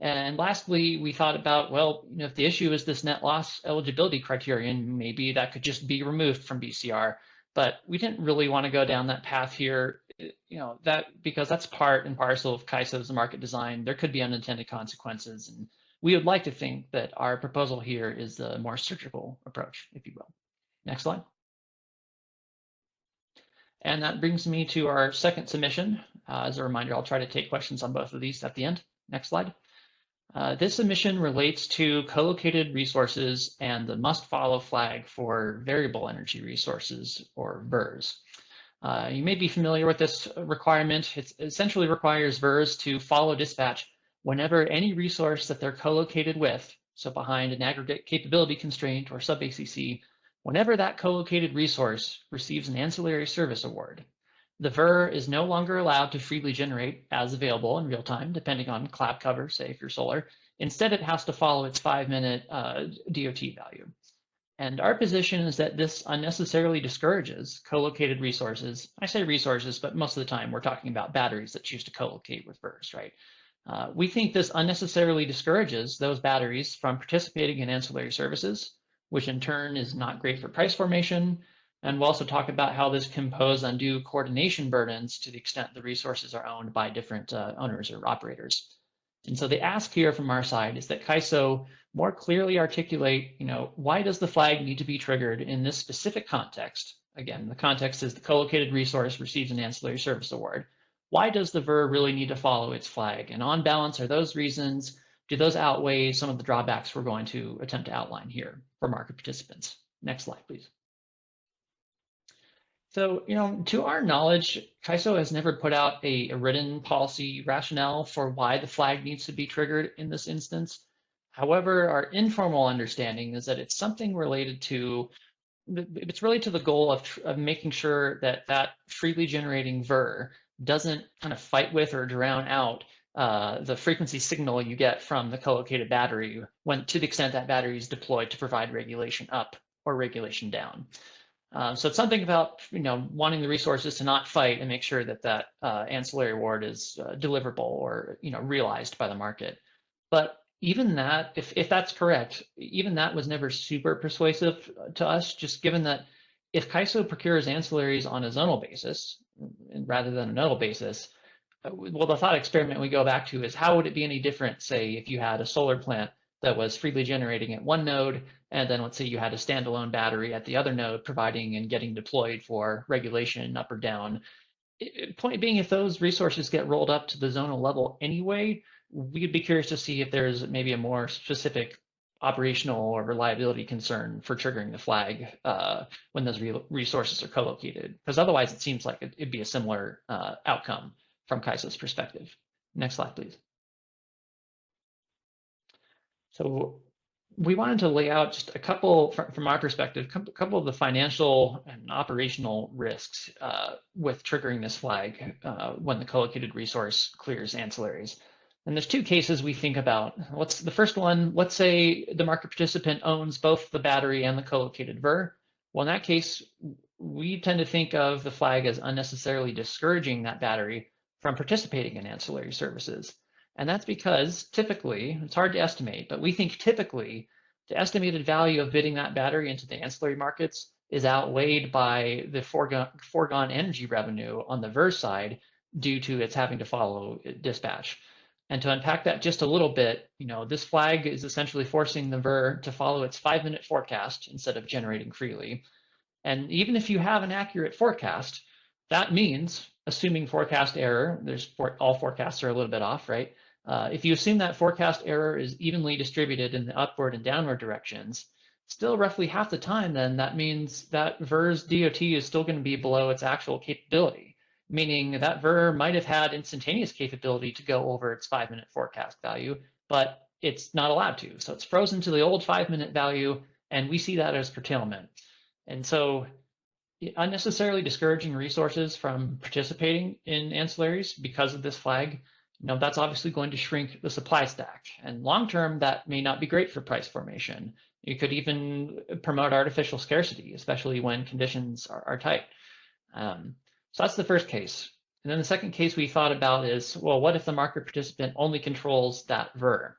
And lastly, we thought about, well, if the issue is this net loss eligibility criterion, maybe that could just be removed from BCR. But we didn't really want to go down that path here, because that's part and parcel of CAISO's market design. There could be unintended consequences, and we would like to think that our proposal here is the more surgical approach, if you will. Next slide. And that brings me to our second submission. As a reminder, I'll try to take questions on both of these at the end. Next slide. This submission relates to co-located resources and the must-follow flag for variable energy resources, or VERS. You may be familiar with this requirement. It essentially requires VERS to follow dispatch whenever any resource that they're co-located with, so behind an aggregate capability constraint or sub-ACC, whenever that co-located resource receives an ancillary service award, the VER is no longer allowed to freely generate as available in real time, depending on cloud cover, say if you're solar. Instead, it has to follow its 5-minute DOT value. And our position is that this unnecessarily discourages co-located resources. I say resources, but most of the time we're talking about batteries that choose to co-locate with VERS, right? We think this unnecessarily discourages those batteries from participating in ancillary services, which in turn is not great for price formation. And we'll also talk about how this can pose undue coordination burdens to the extent the resources are owned by different owners or operators. And so the ask here from our side is that CAISO more clearly articulate, why does the flag need to be triggered in this specific context? Again, the context is the co-located resource receives an ancillary service award. Why does the VER really need to follow its flag? And on balance, are those reasons, do those outweigh some of the drawbacks we're going to attempt to outline here for market participants? Next slide, please. So, to our knowledge, CAISO has never put out a written policy rationale for why the flag needs to be triggered in this instance. However, our informal understanding is that it's something related to, the goal of making sure that that freely generating VER doesn't kind of fight with or drown out the frequency signal you get from the co-located battery when, to the extent that battery is deployed to provide regulation up or regulation down. So it's something about wanting the resources to not fight and make sure that that ancillary reward is deliverable or realized by the market. But even that, if that's correct, even that was never super persuasive to us, just given that if CAISO procures ancillaries on a zonal basis rather than a nodal basis, well, the thought experiment we go back to is how would it be any different, say, if you had a solar plant that was freely generating at one node, and then let's say you had a standalone battery at the other node providing and getting deployed for regulation up or down. Point being, if those resources get rolled up to the zonal level anyway, we'd be curious to see if there's maybe a more specific operational or reliability concern for triggering the flag when those resources are co-located. Because otherwise it seems like it'd be a similar outcome from CAISO's perspective. Next slide, please. So we wanted to lay out just a couple, from our perspective, a couple of the financial and operational risks with triggering this flag when the co-located resource clears ancillaries. And there's two cases we think about. What's the first one? Let's say the market participant owns both the battery and the co-located VER. Well, in that case, we tend to think of the flag as unnecessarily discouraging that battery from participating in ancillary services. And that's because typically, it's hard to estimate, but we think typically the estimated value of bidding that battery into the ancillary markets is outweighed by the foregone energy revenue on the VER side due to its having to follow dispatch. And to unpack that just a little bit, this flag is essentially forcing the VER to follow its 5-minute forecast instead of generating freely. And even if you have an accurate forecast, that means, assuming forecast error, all forecasts are a little bit off, right? If you assume that forecast error is evenly distributed in the upward and downward directions, still roughly half the time, then that means that VER's DOT is still going to be below its actual capability, meaning that VER might have had instantaneous capability to go over its 5-minute forecast value, but it's not allowed to. So it's frozen to the old 5-minute value, and we see that as curtailment. And so unnecessarily discouraging resources from participating in ancillaries because of this flag, that's obviously going to shrink the supply stack. And long-term, that may not be great for price formation. You could even promote artificial scarcity, especially when conditions are tight. So that's the first case. And then the second case we thought about is, well, what if the market participant only controls that VER?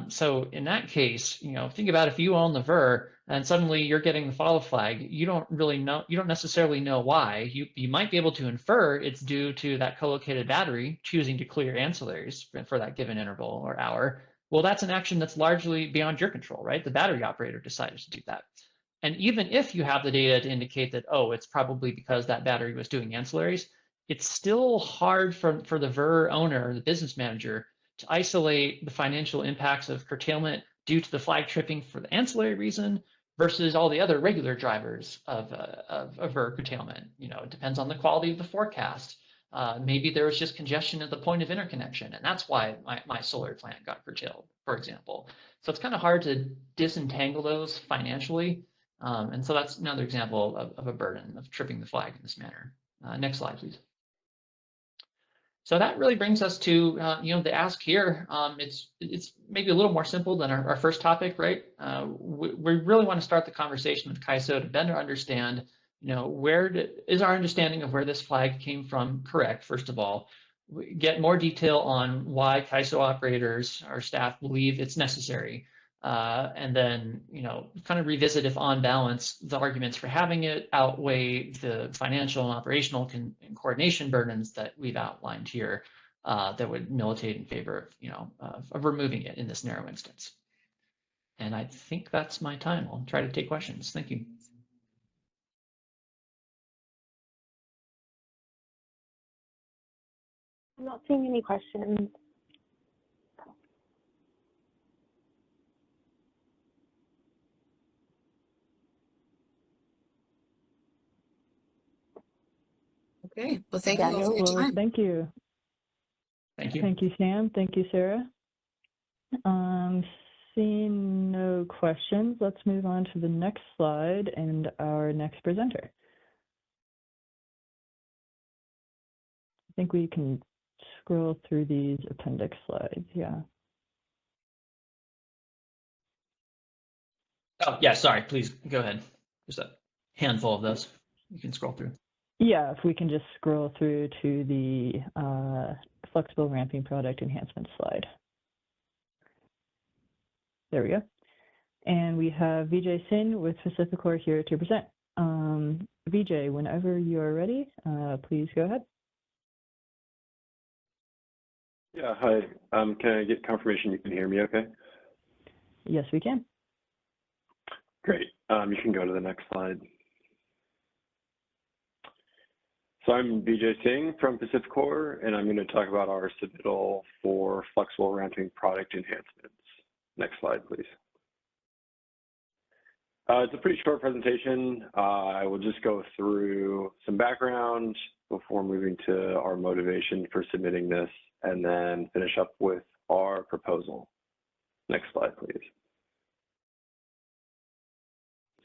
So in that case, think about if you own the VER and suddenly you're getting the follow flag, you don't necessarily know why. You might be able to infer it's due to that co-located battery choosing to clear ancillaries for that given interval or hour. Well, that's an action that's largely beyond your control, right? The battery operator decided to do that. And even if you have the data to indicate that, oh, it's probably because that battery was doing ancillaries, it's still hard for the VER owner, the business manager, to isolate the financial impacts of curtailment due to the flag tripping for the ancillary reason versus all the other regular drivers of VER curtailment. It depends on the quality of the forecast. Maybe there was just congestion at the point of interconnection, and that's why my solar plant got curtailed, for example. So it's kind of hard to disentangle those financially. And so that's another example of a burden of tripping the flag in this manner. Next slide, please. So that really brings us to the ask here. It's maybe a little more simple than our first topic, right? We really want to start the conversation with CAISO to better understand, is our understanding of where this flag came from correct? First of all, get more detail on why CAISO operators or staff believe it's necessary. And then, kind of revisit if on balance, the arguments for having it outweigh the financial and operational and coordination burdens that we've outlined here that would militate in favor of removing it in this narrow instance. And I think that's my time. I'll try to take questions. Thank you. I'm not seeing any questions. Okay, well, thank you all for your Well, time. thank you. Thank you. Thank you, Sam. Thank you, Sarah. Seeing no questions, let's move on to the next slide and our next presenter. think we can scroll through these appendix slides, yeah. Oh, yeah, sorry, please go ahead. There's a handful of those you can scroll through. Yeah, if we can just scroll through to the flexible ramping product enhancement slide. There we go. And we have Vijay Singh with Pacificor here to present. Vijay, whenever you are ready, please go ahead. Yeah, hi. Can I get confirmation you can hear me okay? Yes, we can. Great. You can go to the next slide. So I'm Vijay Singh from Pacificor, and I'm going to talk about our submittal for flexible ramping product enhancements. Next slide, please. It's a pretty short presentation. I will just go through some background before moving to our motivation for submitting this, and then finish up with our proposal. Next slide, please.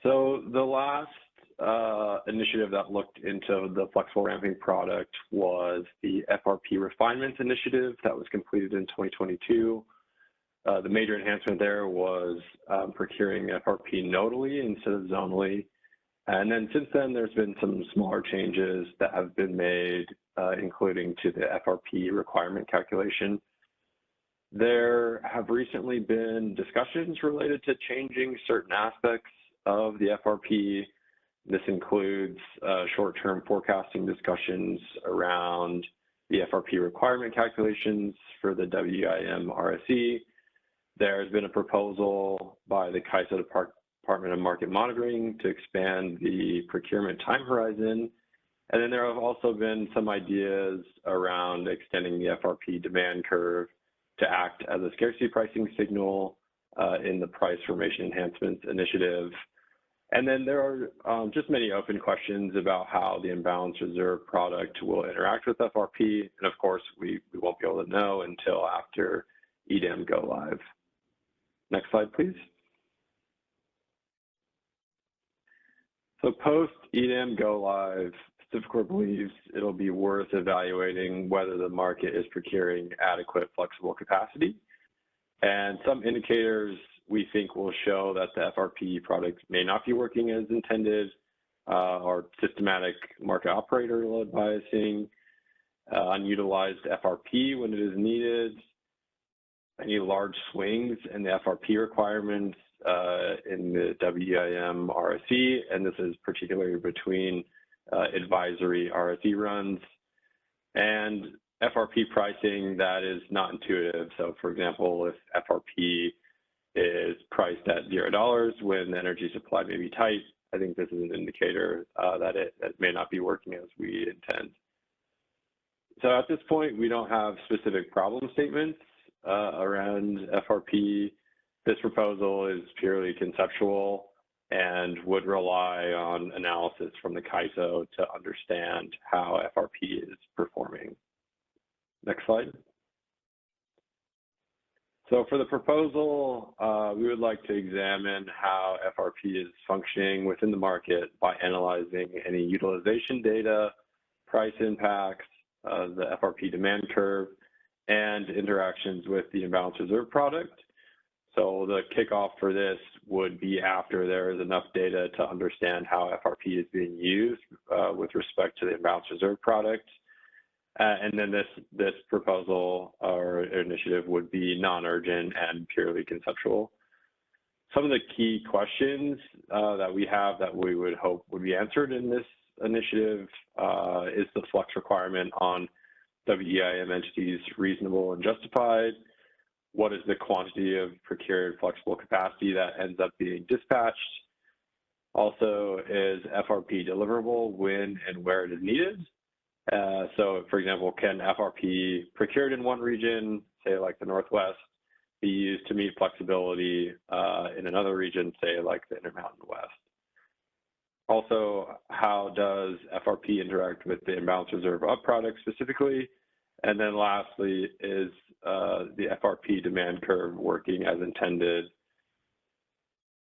So the last initiative that looked into the flexible ramping product was the FRP refinement initiative that was completed in 2022. The major enhancement there was procuring FRP nodally instead of zonally. And then since then, there's been some smaller changes that have been made, including to the FRP requirement calculation. There have recently been discussions related to changing certain aspects of the FRP. This includes short-term forecasting discussions around the FRP requirement calculations for the WIM RSE. There's been a proposal by the CAISO Department of Market Monitoring to expand the procurement time horizon. And then there have also been some ideas around extending the FRP demand curve to act as a scarcity pricing signal in the price formation enhancements initiative. And then there are just many open questions about how the imbalance reserve product will interact with FRP. And of course, we won't be able to know until after EDAM go live. Next slide, please. So post EDAM go live, Pacificor believes it'll be worth evaluating whether the market is procuring adequate flexible capacity. And some indicators we think will show that the FRP product may not be working as intended, or systematic market operator load biasing, unutilized FRP when it is needed, any large swings in the FRP requirements in the WIM RSE, and this is particularly between advisory RSE runs, and FRP pricing that is not intuitive. So for example, if FRP is priced at $0 when the energy supply may be tight, I think this is an indicator that it may not be working as we intend. So at this point, we don't have specific problem statements around FRP. This proposal is purely conceptual and would rely on analysis from the CAISO to understand how FRP is performing. Next slide. So for the proposal, we would like to examine how FRP is functioning within the market by analyzing any utilization data, price impacts, the FRP demand curve, and interactions with the imbalance reserve product. So the kickoff for this would be after there is enough data to understand how FRP is being used with respect to the imbalance reserve product. And then this proposal or initiative would be non-urgent and purely conceptual. Some of the key questions that we have that we would hope would be answered in this initiative is the flex requirement on WEIM entities reasonable and justified? What is the quantity of procured flexible capacity that ends up being dispatched? Also, is FRP deliverable when and where it is needed? So for example, can FRP procured in one region, say like the Northwest, be used to meet flexibility in another region, say like the Intermountain West? Also, how does FRP interact with the imbalance reserve up product specifically? And then lastly, is the FRP demand curve working as intended?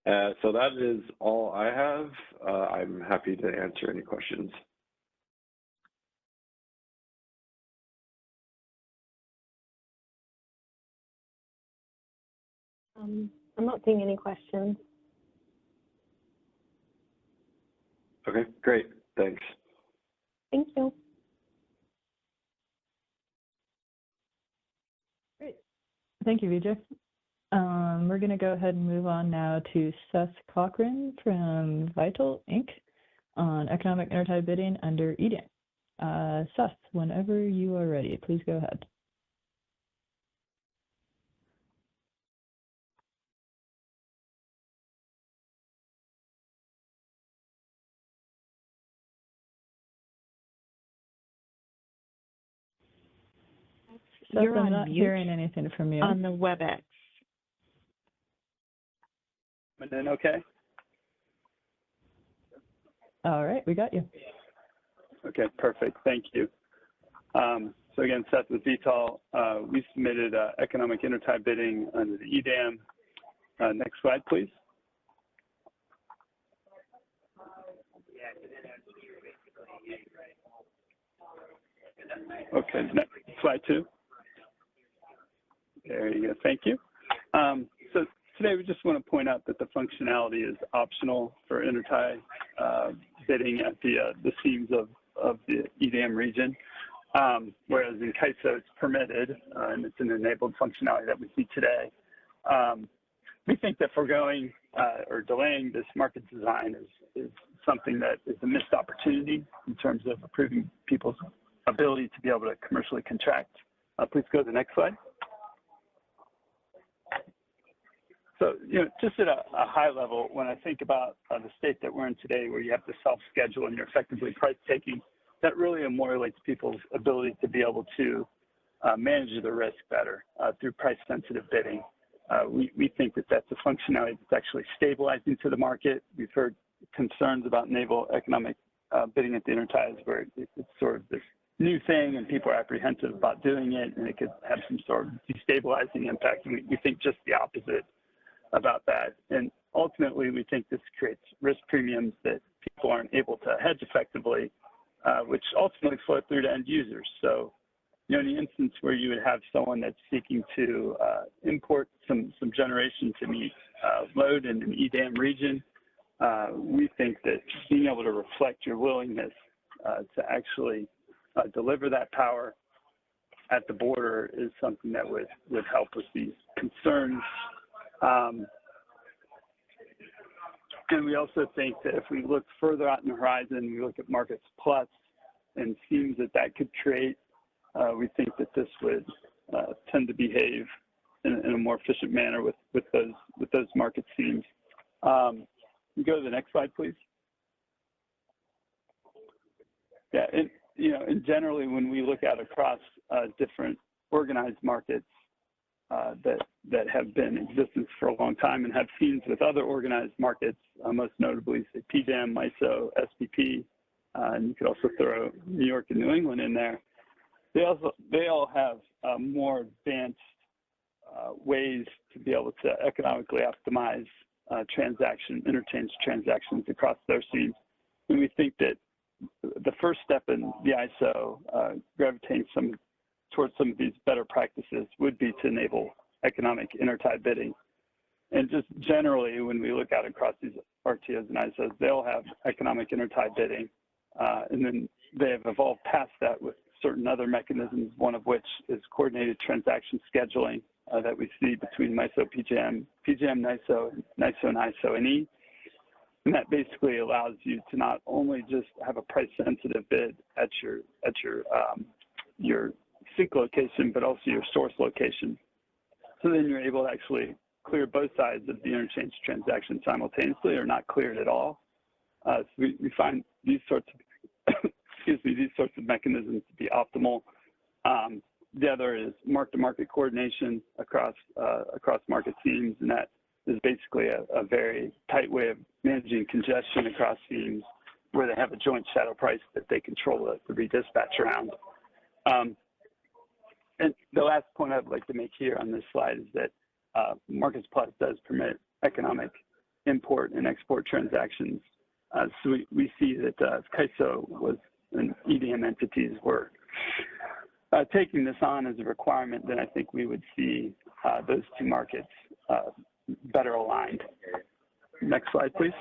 So that is all I have. I'm happy to answer any questions. I'm not seeing any questions. Okay, great. Thanks. Thank you. Great. Thank you, Vijay. We're going to go ahead and move on now to Seth Cochran from Vital Inc. on economic intertie bidding under EDAM. Seth, whenever you are ready, please go ahead. Seth, You're I'm on not mute hearing anything from you. on the WebEx. And then, okay. All right, we got you. Okay, perfect. Thank you. So again, Seth with VTOL, we submitted economic intertie bidding under the EDAM. Next slide, please. Okay, next, slide 2. There you go. Thank you. So today we just want to point out that the functionality is optional for intertie bidding at the seams of the EDAM region, whereas in CAISO it's permitted and it's an enabled functionality that we see today. We think that foregoing or delaying this market design is something that is a missed opportunity in terms of improving people's ability to be able to commercially contract. Please go to the next slide. So, just at a high level, when I think about the state that we're in today, where you have to self-schedule and you're effectively price taking, that really ameliorates people's ability to be able to manage the risk better through price-sensitive bidding. We think that that's a functionality that's actually stabilizing to the market. We've heard concerns about naval economic bidding at the interties, where it's sort of this new thing and people are apprehensive about doing it, and it could have some sort of destabilizing impact. And we think just the opposite about that. And ultimately, we think this creates risk premiums that people aren't able to hedge effectively, which ultimately flow through to end users. So, in the instance where you would have someone that's seeking to import some generation to meet load in an EDAM region, we think that being able to reflect your willingness to actually deliver that power at the border is something that would help with these concerns. And we also think that if we look further out in the horizon, we look at markets plus and seems that could create, we think that this would tend to behave in a more efficient manner with those market seams. You go to the next slide, please. Yeah, and generally when we look at across different organized markets that have been in existence for a long time and have seams with other organized markets, most notably say PJAM, MISO, SPP, and you could also throw New York and New England in there. They all have more advanced ways to be able to economically optimize interchange transactions across their seams. And we think that the first step in the ISO gravitating towards some of these better practices would be to enable economic intertie bidding. And just generally, when we look out across these RTOs and ISOs, they all have economic intertie bidding. And then they have evolved past that with certain other mechanisms, one of which is coordinated transaction scheduling that we see between MISO, PJM, NISO, and ISO and E. And that basically allows you to not only just have a price-sensitive bid at your sync location, but also your source location. So then you're able to actually clear both sides of the interchange transaction simultaneously, or not clear it at all. So we find these sorts of these sorts of mechanisms to be optimal. The other is mark-to-market coordination across market seams, and that is basically a very tight way of managing congestion across seams where they have a joint shadow price that they control the redispatch around. And the last point I'd like to make here on this slide is that Markets Plus does permit economic import and export transactions. So we see that if CAISO and EDM entities were taking this on as a requirement, then I think we would see those two markets better aligned. Next slide, please.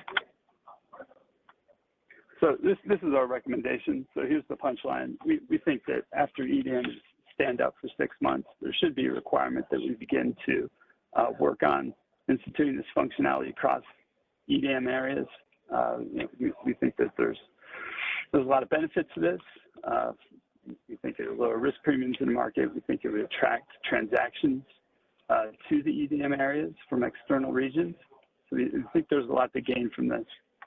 So this is our recommendation. So here's the punchline. We think that after EDM stand up for 6 months, there should be a requirement that we begin to work on instituting this functionality across EDM areas. We think that there's a lot of benefits to this. We think it will lower risk premiums in the market. We think it would attract transactions to the EDM areas from external regions. So we think there's a lot to gain from this.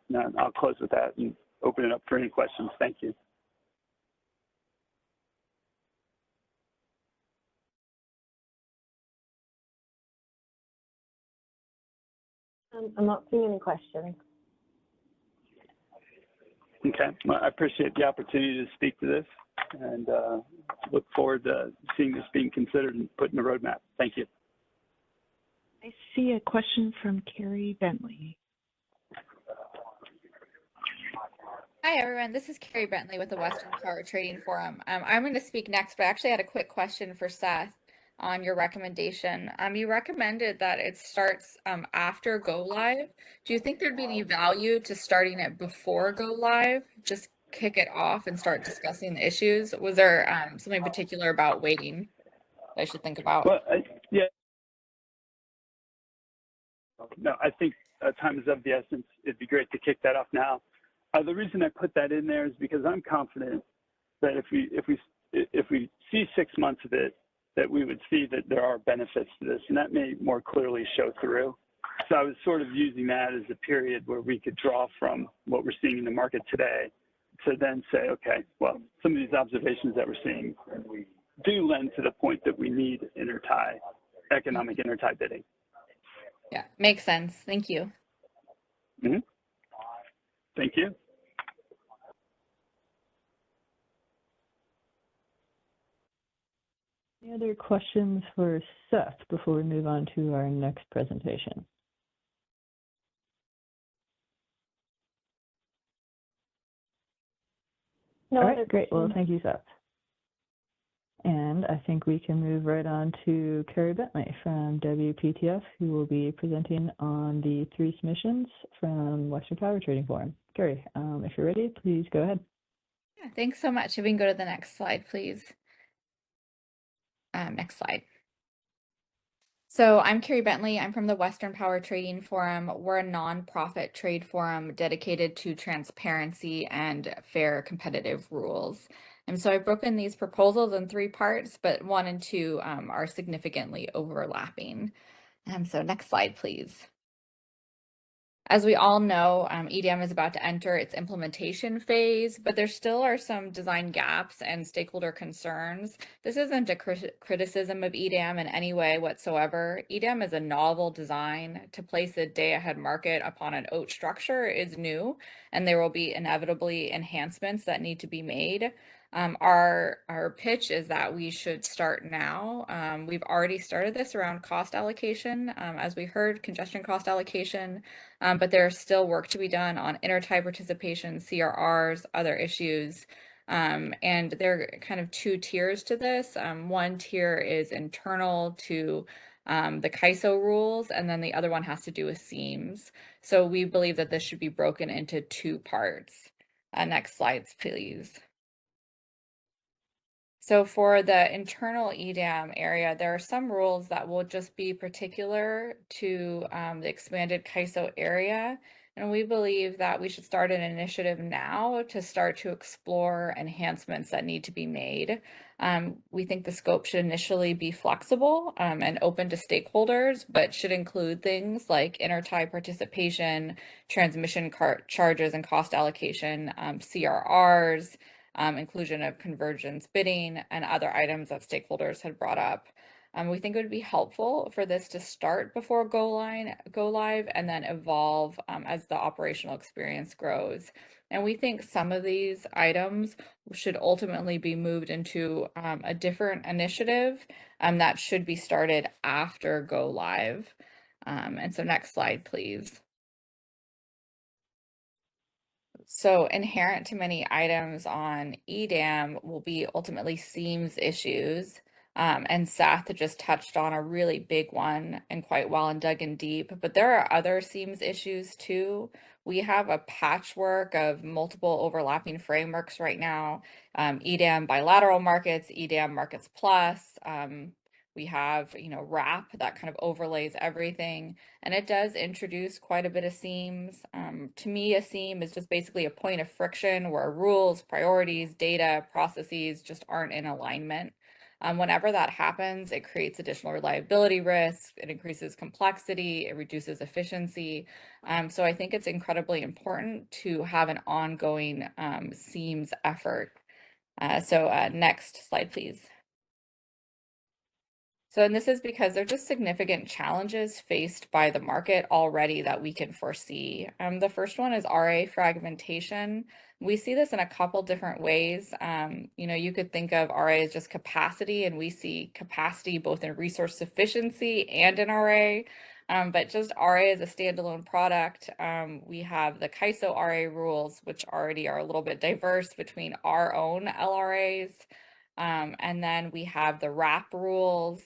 Now, I'll close with that and open it up for any questions. Thank you. I'm not seeing any questions. Okay, well, I appreciate the opportunity to speak to this and look forward to seeing this being considered and put in the roadmap. Thank you. I see a question from Carrie Bentley. Hi, everyone. This is Carrie Bentley with the Western Power Trading Forum. I'm going to speak next, but I actually had a quick question for Seth on your recommendation. You recommended that it starts after go live. Do you think there'd be any value to starting it before go live? Just kick it off and start discussing the issues? Was there something particular about waiting that I should think about? Well, yeah. No, I think time is of the essence. It'd be great to kick that off now. The reason I put that in there is because I'm confident that if we see 6 months of it, that we would see that there are benefits to this, and that may more clearly show through. So I was sort of using that as a period where we could draw from what we're seeing in the market today to then say, okay, well, some of these observations that we're seeing do lend to the point that we need economic inter-tie bidding. Yeah, makes sense. Thank you. Mm-hmm. Thank you. Any other questions for Seth before we move on to our next presentation? No. All right, great. Well, thank you, Seth. And I think we can move right on to Carrie Bentley from WPTF, who will be presenting on the 3 submissions from Western Power Trading Forum. Carrie, if you're ready, please go ahead. Yeah, thanks so much. If we can go to the next slide, please. Next slide. So I'm Carrie Bentley. I'm from the Western Power Trading Forum. We're a nonprofit trade forum dedicated to transparency and fair competitive rules. And so I've broken these proposals in 3 parts, but 1 and 2 are significantly overlapping. So next slide, please. As we all know, EDM is about to enter its implementation phase, but there still are some design gaps and stakeholder concerns. This isn't a criticism of EDM in any way whatsoever. EDM is a novel design. To place a day-ahead market upon an OAT structure is new, and there will be inevitably enhancements that need to be made. Our pitch is that we should start now. We've already started this around cost allocation, as we heard, congestion cost allocation, but there's still work to be done on inter-tie participation, CRRs, other issues. And there are kind of 2 tiers to this. 1 tier is internal to the CAISO rules, and then the other one has to do with seams. So we believe that this should be broken into 2 parts. Next slides, please. So for the internal EDAM area, there are some rules that will just be particular to the expanded CAISO area. And we believe that we should start an initiative now to start to explore enhancements that need to be made. We think the scope should initially be flexible and open to stakeholders, but should include things like inter-tie participation, transmission charges and cost allocation, CRRs, inclusion of convergence bidding, and other items that stakeholders had brought up. We think it would be helpful for this to start before go live and then evolve as the operational experience grows. And we think some of these items should ultimately be moved into a different initiative that should be started after go live. And so next slide, please. So inherent to many items on EDAM will be ultimately seams issues. And Seth just touched on a really big one and quite well and dug in deep, but there are other seams issues too. We have a patchwork of multiple overlapping frameworks right now. EDAM bilateral markets, EDAM markets plus. We have, RAP that kind of overlays everything, and it does introduce quite a bit of seams. To me, a seam is just basically a point of friction where rules, priorities, data, processes just aren't in alignment. Whenever that happens, it creates additional reliability risk, it increases complexity, it reduces efficiency. So I think it's incredibly important to have an ongoing seams effort. Next slide, please. And this is because there are just significant challenges faced by the market already that we can foresee. The first one is RA fragmentation. We see this in a couple different ways. You could think of RA as just capacity, and we see capacity both in resource sufficiency and in RA. But just RA as a standalone product, we have the CAISO RA rules, which already are a little bit diverse between our own LRAs. And then we have the RAP rules,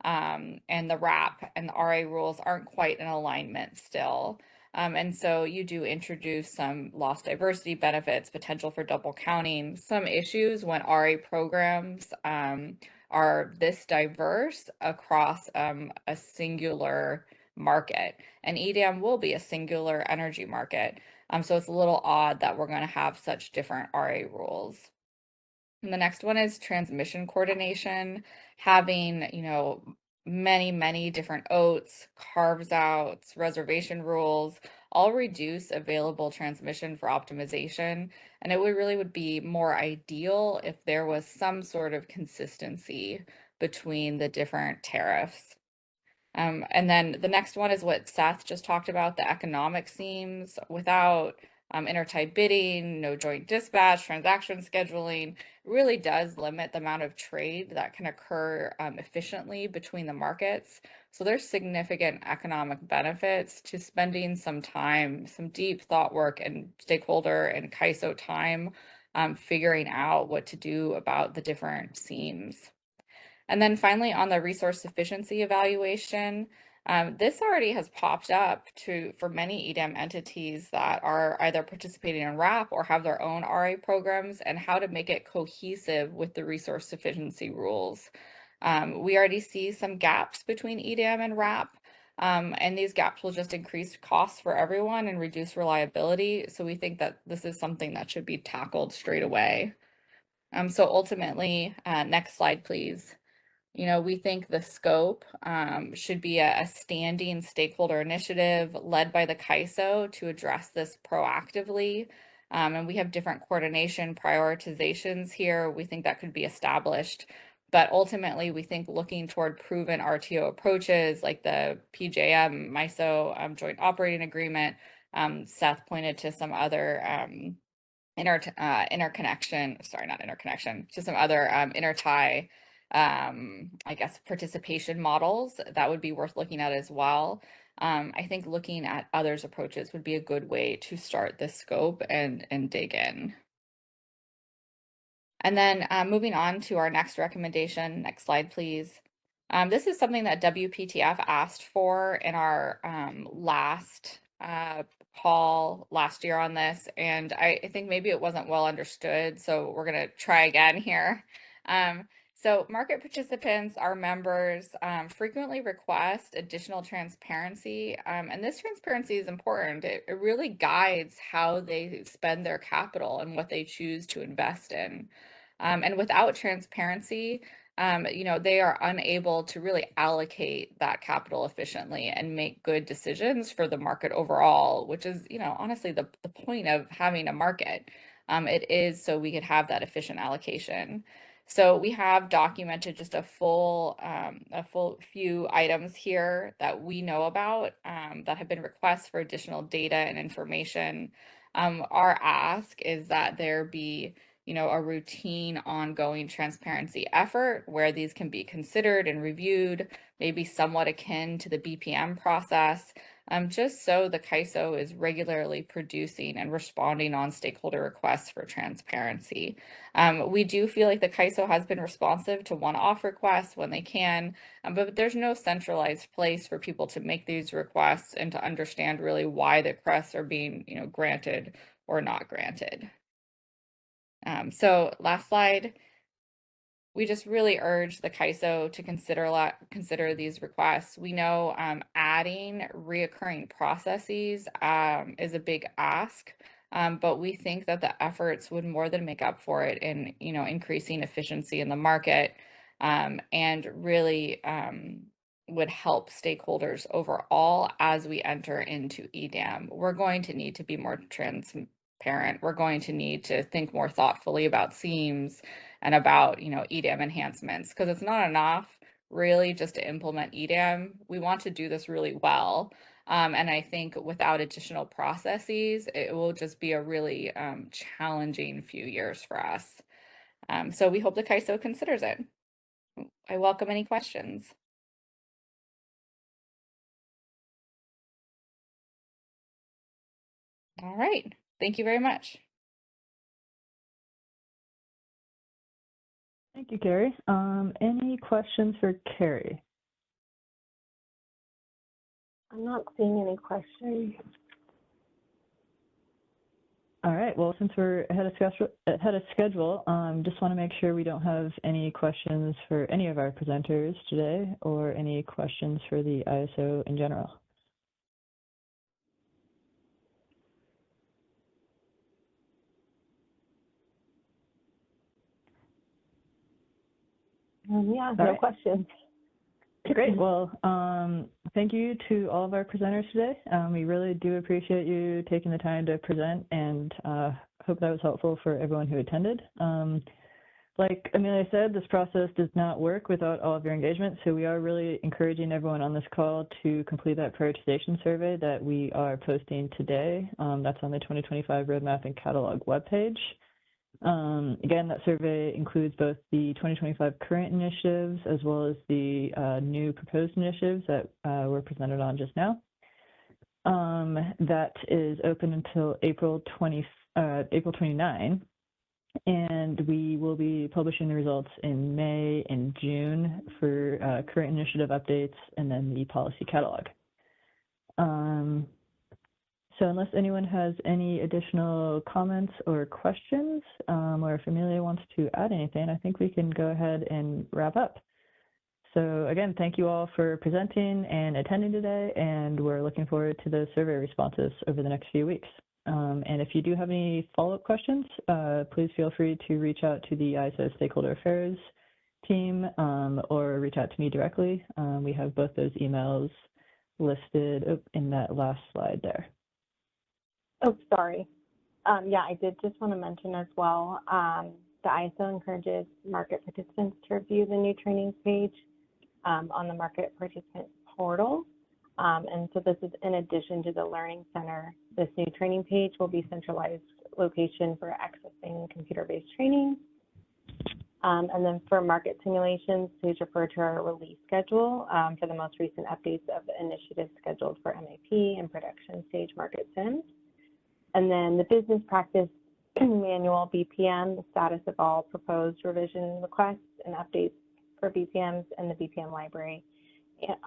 and the RAP and the RA rules aren't quite in alignment still. And so you do introduce some lost diversity benefits, potential for double counting, some issues when RA programs are this diverse across a singular market. And EDAM will be a singular energy market. So it's a little odd that we're going to have such different RA rules. And the next one is transmission coordination, having, many different OATs, carves outs, reservation rules, all reduce available transmission for optimization. And it would be more ideal if there was some sort of consistency between the different tariffs. And then the next one is what Seth just talked about, the economic seams. Without intertie bidding, no joint dispatch, transaction scheduling, really does limit the amount of trade that can occur efficiently between the markets. So there's significant economic benefits to spending some time, some deep thought work and stakeholder and CAISO time figuring out what to do about the different seams. And then finally, on the resource sufficiency evaluation, this already has popped up for many EDAM entities that are either participating in RAP or have their own RA programs, and how to make it cohesive with the resource sufficiency rules. We already see some gaps between EDAM and RAP, and these gaps will just increase costs for everyone and reduce reliability. So we think that this is something that should be tackled straight away. So ultimately, next slide, please. We think the scope should be a standing stakeholder initiative led by the CAISO to address this proactively. And we have different coordination prioritizations here. We think that could be established. But ultimately, we think looking toward proven RTO approaches like the PJM MISO Joint Operating Agreement, Seth pointed to some other interconnection, sorry, not interconnection, to some other intertie participation models that would be worth looking at as well. I think looking at others' approaches would be a good way to start this scope and dig in. And then moving on to our next recommendation, next slide, please. This is something that WPTF asked for in our last call last year on this, and I think maybe it wasn't well understood, so we're going to try again here. So market participants, our members, frequently request additional transparency, and this transparency is important. It really guides how they spend their capital and what they choose to invest in. And without transparency, they are unable to really allocate that capital efficiently and make good decisions for the market overall, which is, honestly, the point of having a market. It is so we could have that efficient allocation. So we have documented just a full few items here that we know about that have been requests for additional data and information. Our ask is that there be a routine ongoing transparency effort where these can be considered and reviewed, maybe somewhat akin to the BPM process, just so the CAISO is regularly producing and responding on stakeholder requests for transparency. We do feel like the CAISO has been responsive to one-off requests when they can, but there's no centralized place for people to make these requests and to understand really why the requests are being, granted or not granted. So last slide. We just really urge the CAISO to consider these requests. We know adding reoccurring processes is a big ask, but we think that the efforts would more than make up for it in increasing efficiency in the market, and really would help stakeholders overall as we enter into EDAM. We're going to need to be more transparent. We're going to need to think more thoughtfully about SEAMs and about, EDAM enhancements, because it's not enough really just to implement EDAM. We want to do this really well. And I think without additional processes, it will just be a really challenging few years for us. So we hope the CAISO considers it. I welcome any questions. All right, thank you very much. Thank you, Carrie. Any questions for Carrie? I'm not seeing any questions. All right, well, since we're ahead of schedule, just want to make sure we don't have any questions for any of our presenters today or any questions for the ISO in general. Yeah, no questions. Great. Well, thank you to all of our presenters today. We really do appreciate you taking the time to present, and hope that was helpful for everyone who attended. Like Amelia said, this process does not work without all of your engagement, so we are really encouraging everyone on this call to complete that prioritization survey that we are posting today. That's on the 2025 Roadmap and Catalog webpage. Again, that survey includes both the 2025 current initiatives as well as the new proposed initiatives that were presented on just now. That is open until April 29, and we will be publishing the results in May and June for current initiative updates and then the policy catalog. So unless anyone has any additional comments or questions, or if Amelia wants to add anything, I think we can go ahead and wrap up. So again, thank you all for presenting and attending today, and we're looking forward to those survey responses over the next few weeks. And if you do have any follow-up questions, please feel free to reach out to the ISO Stakeholder Affairs team, or reach out to me directly. We have both those emails listed in that last slide there. Oh, sorry. Yeah, I did just want to mention as well, the ISO encourages market participants to review the new trainings page on the market participant portal. And so this is in addition to the Learning Center. This new training page will be centralized location for accessing computer-based training. And then for market simulations, please refer to our release schedule for the most recent updates of the initiatives scheduled for MAP and production stage market sims. And then the business practice manual BPM, the status of all proposed revision requests and updates for BPMs and the BPM library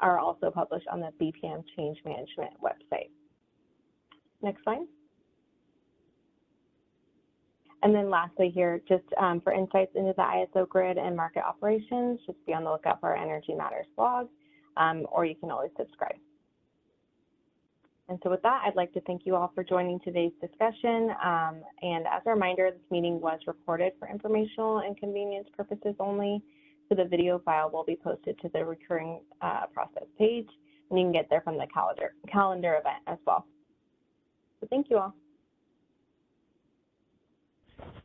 are also published on the BPM change management website. Next slide. And then lastly here, just for insights into the ISO grid and market operations, just be on the lookout for our Energy Matters blog, or you can always subscribe. And so with that, I'd like to thank you all for joining today's discussion. And as a reminder, this meeting was recorded for informational and convenience purposes only. So the video file will be posted to the recurring process page, and you can get there from the calendar event as well. So thank you all.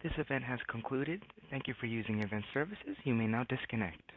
This event has concluded. Thank you for using event services. You may now disconnect.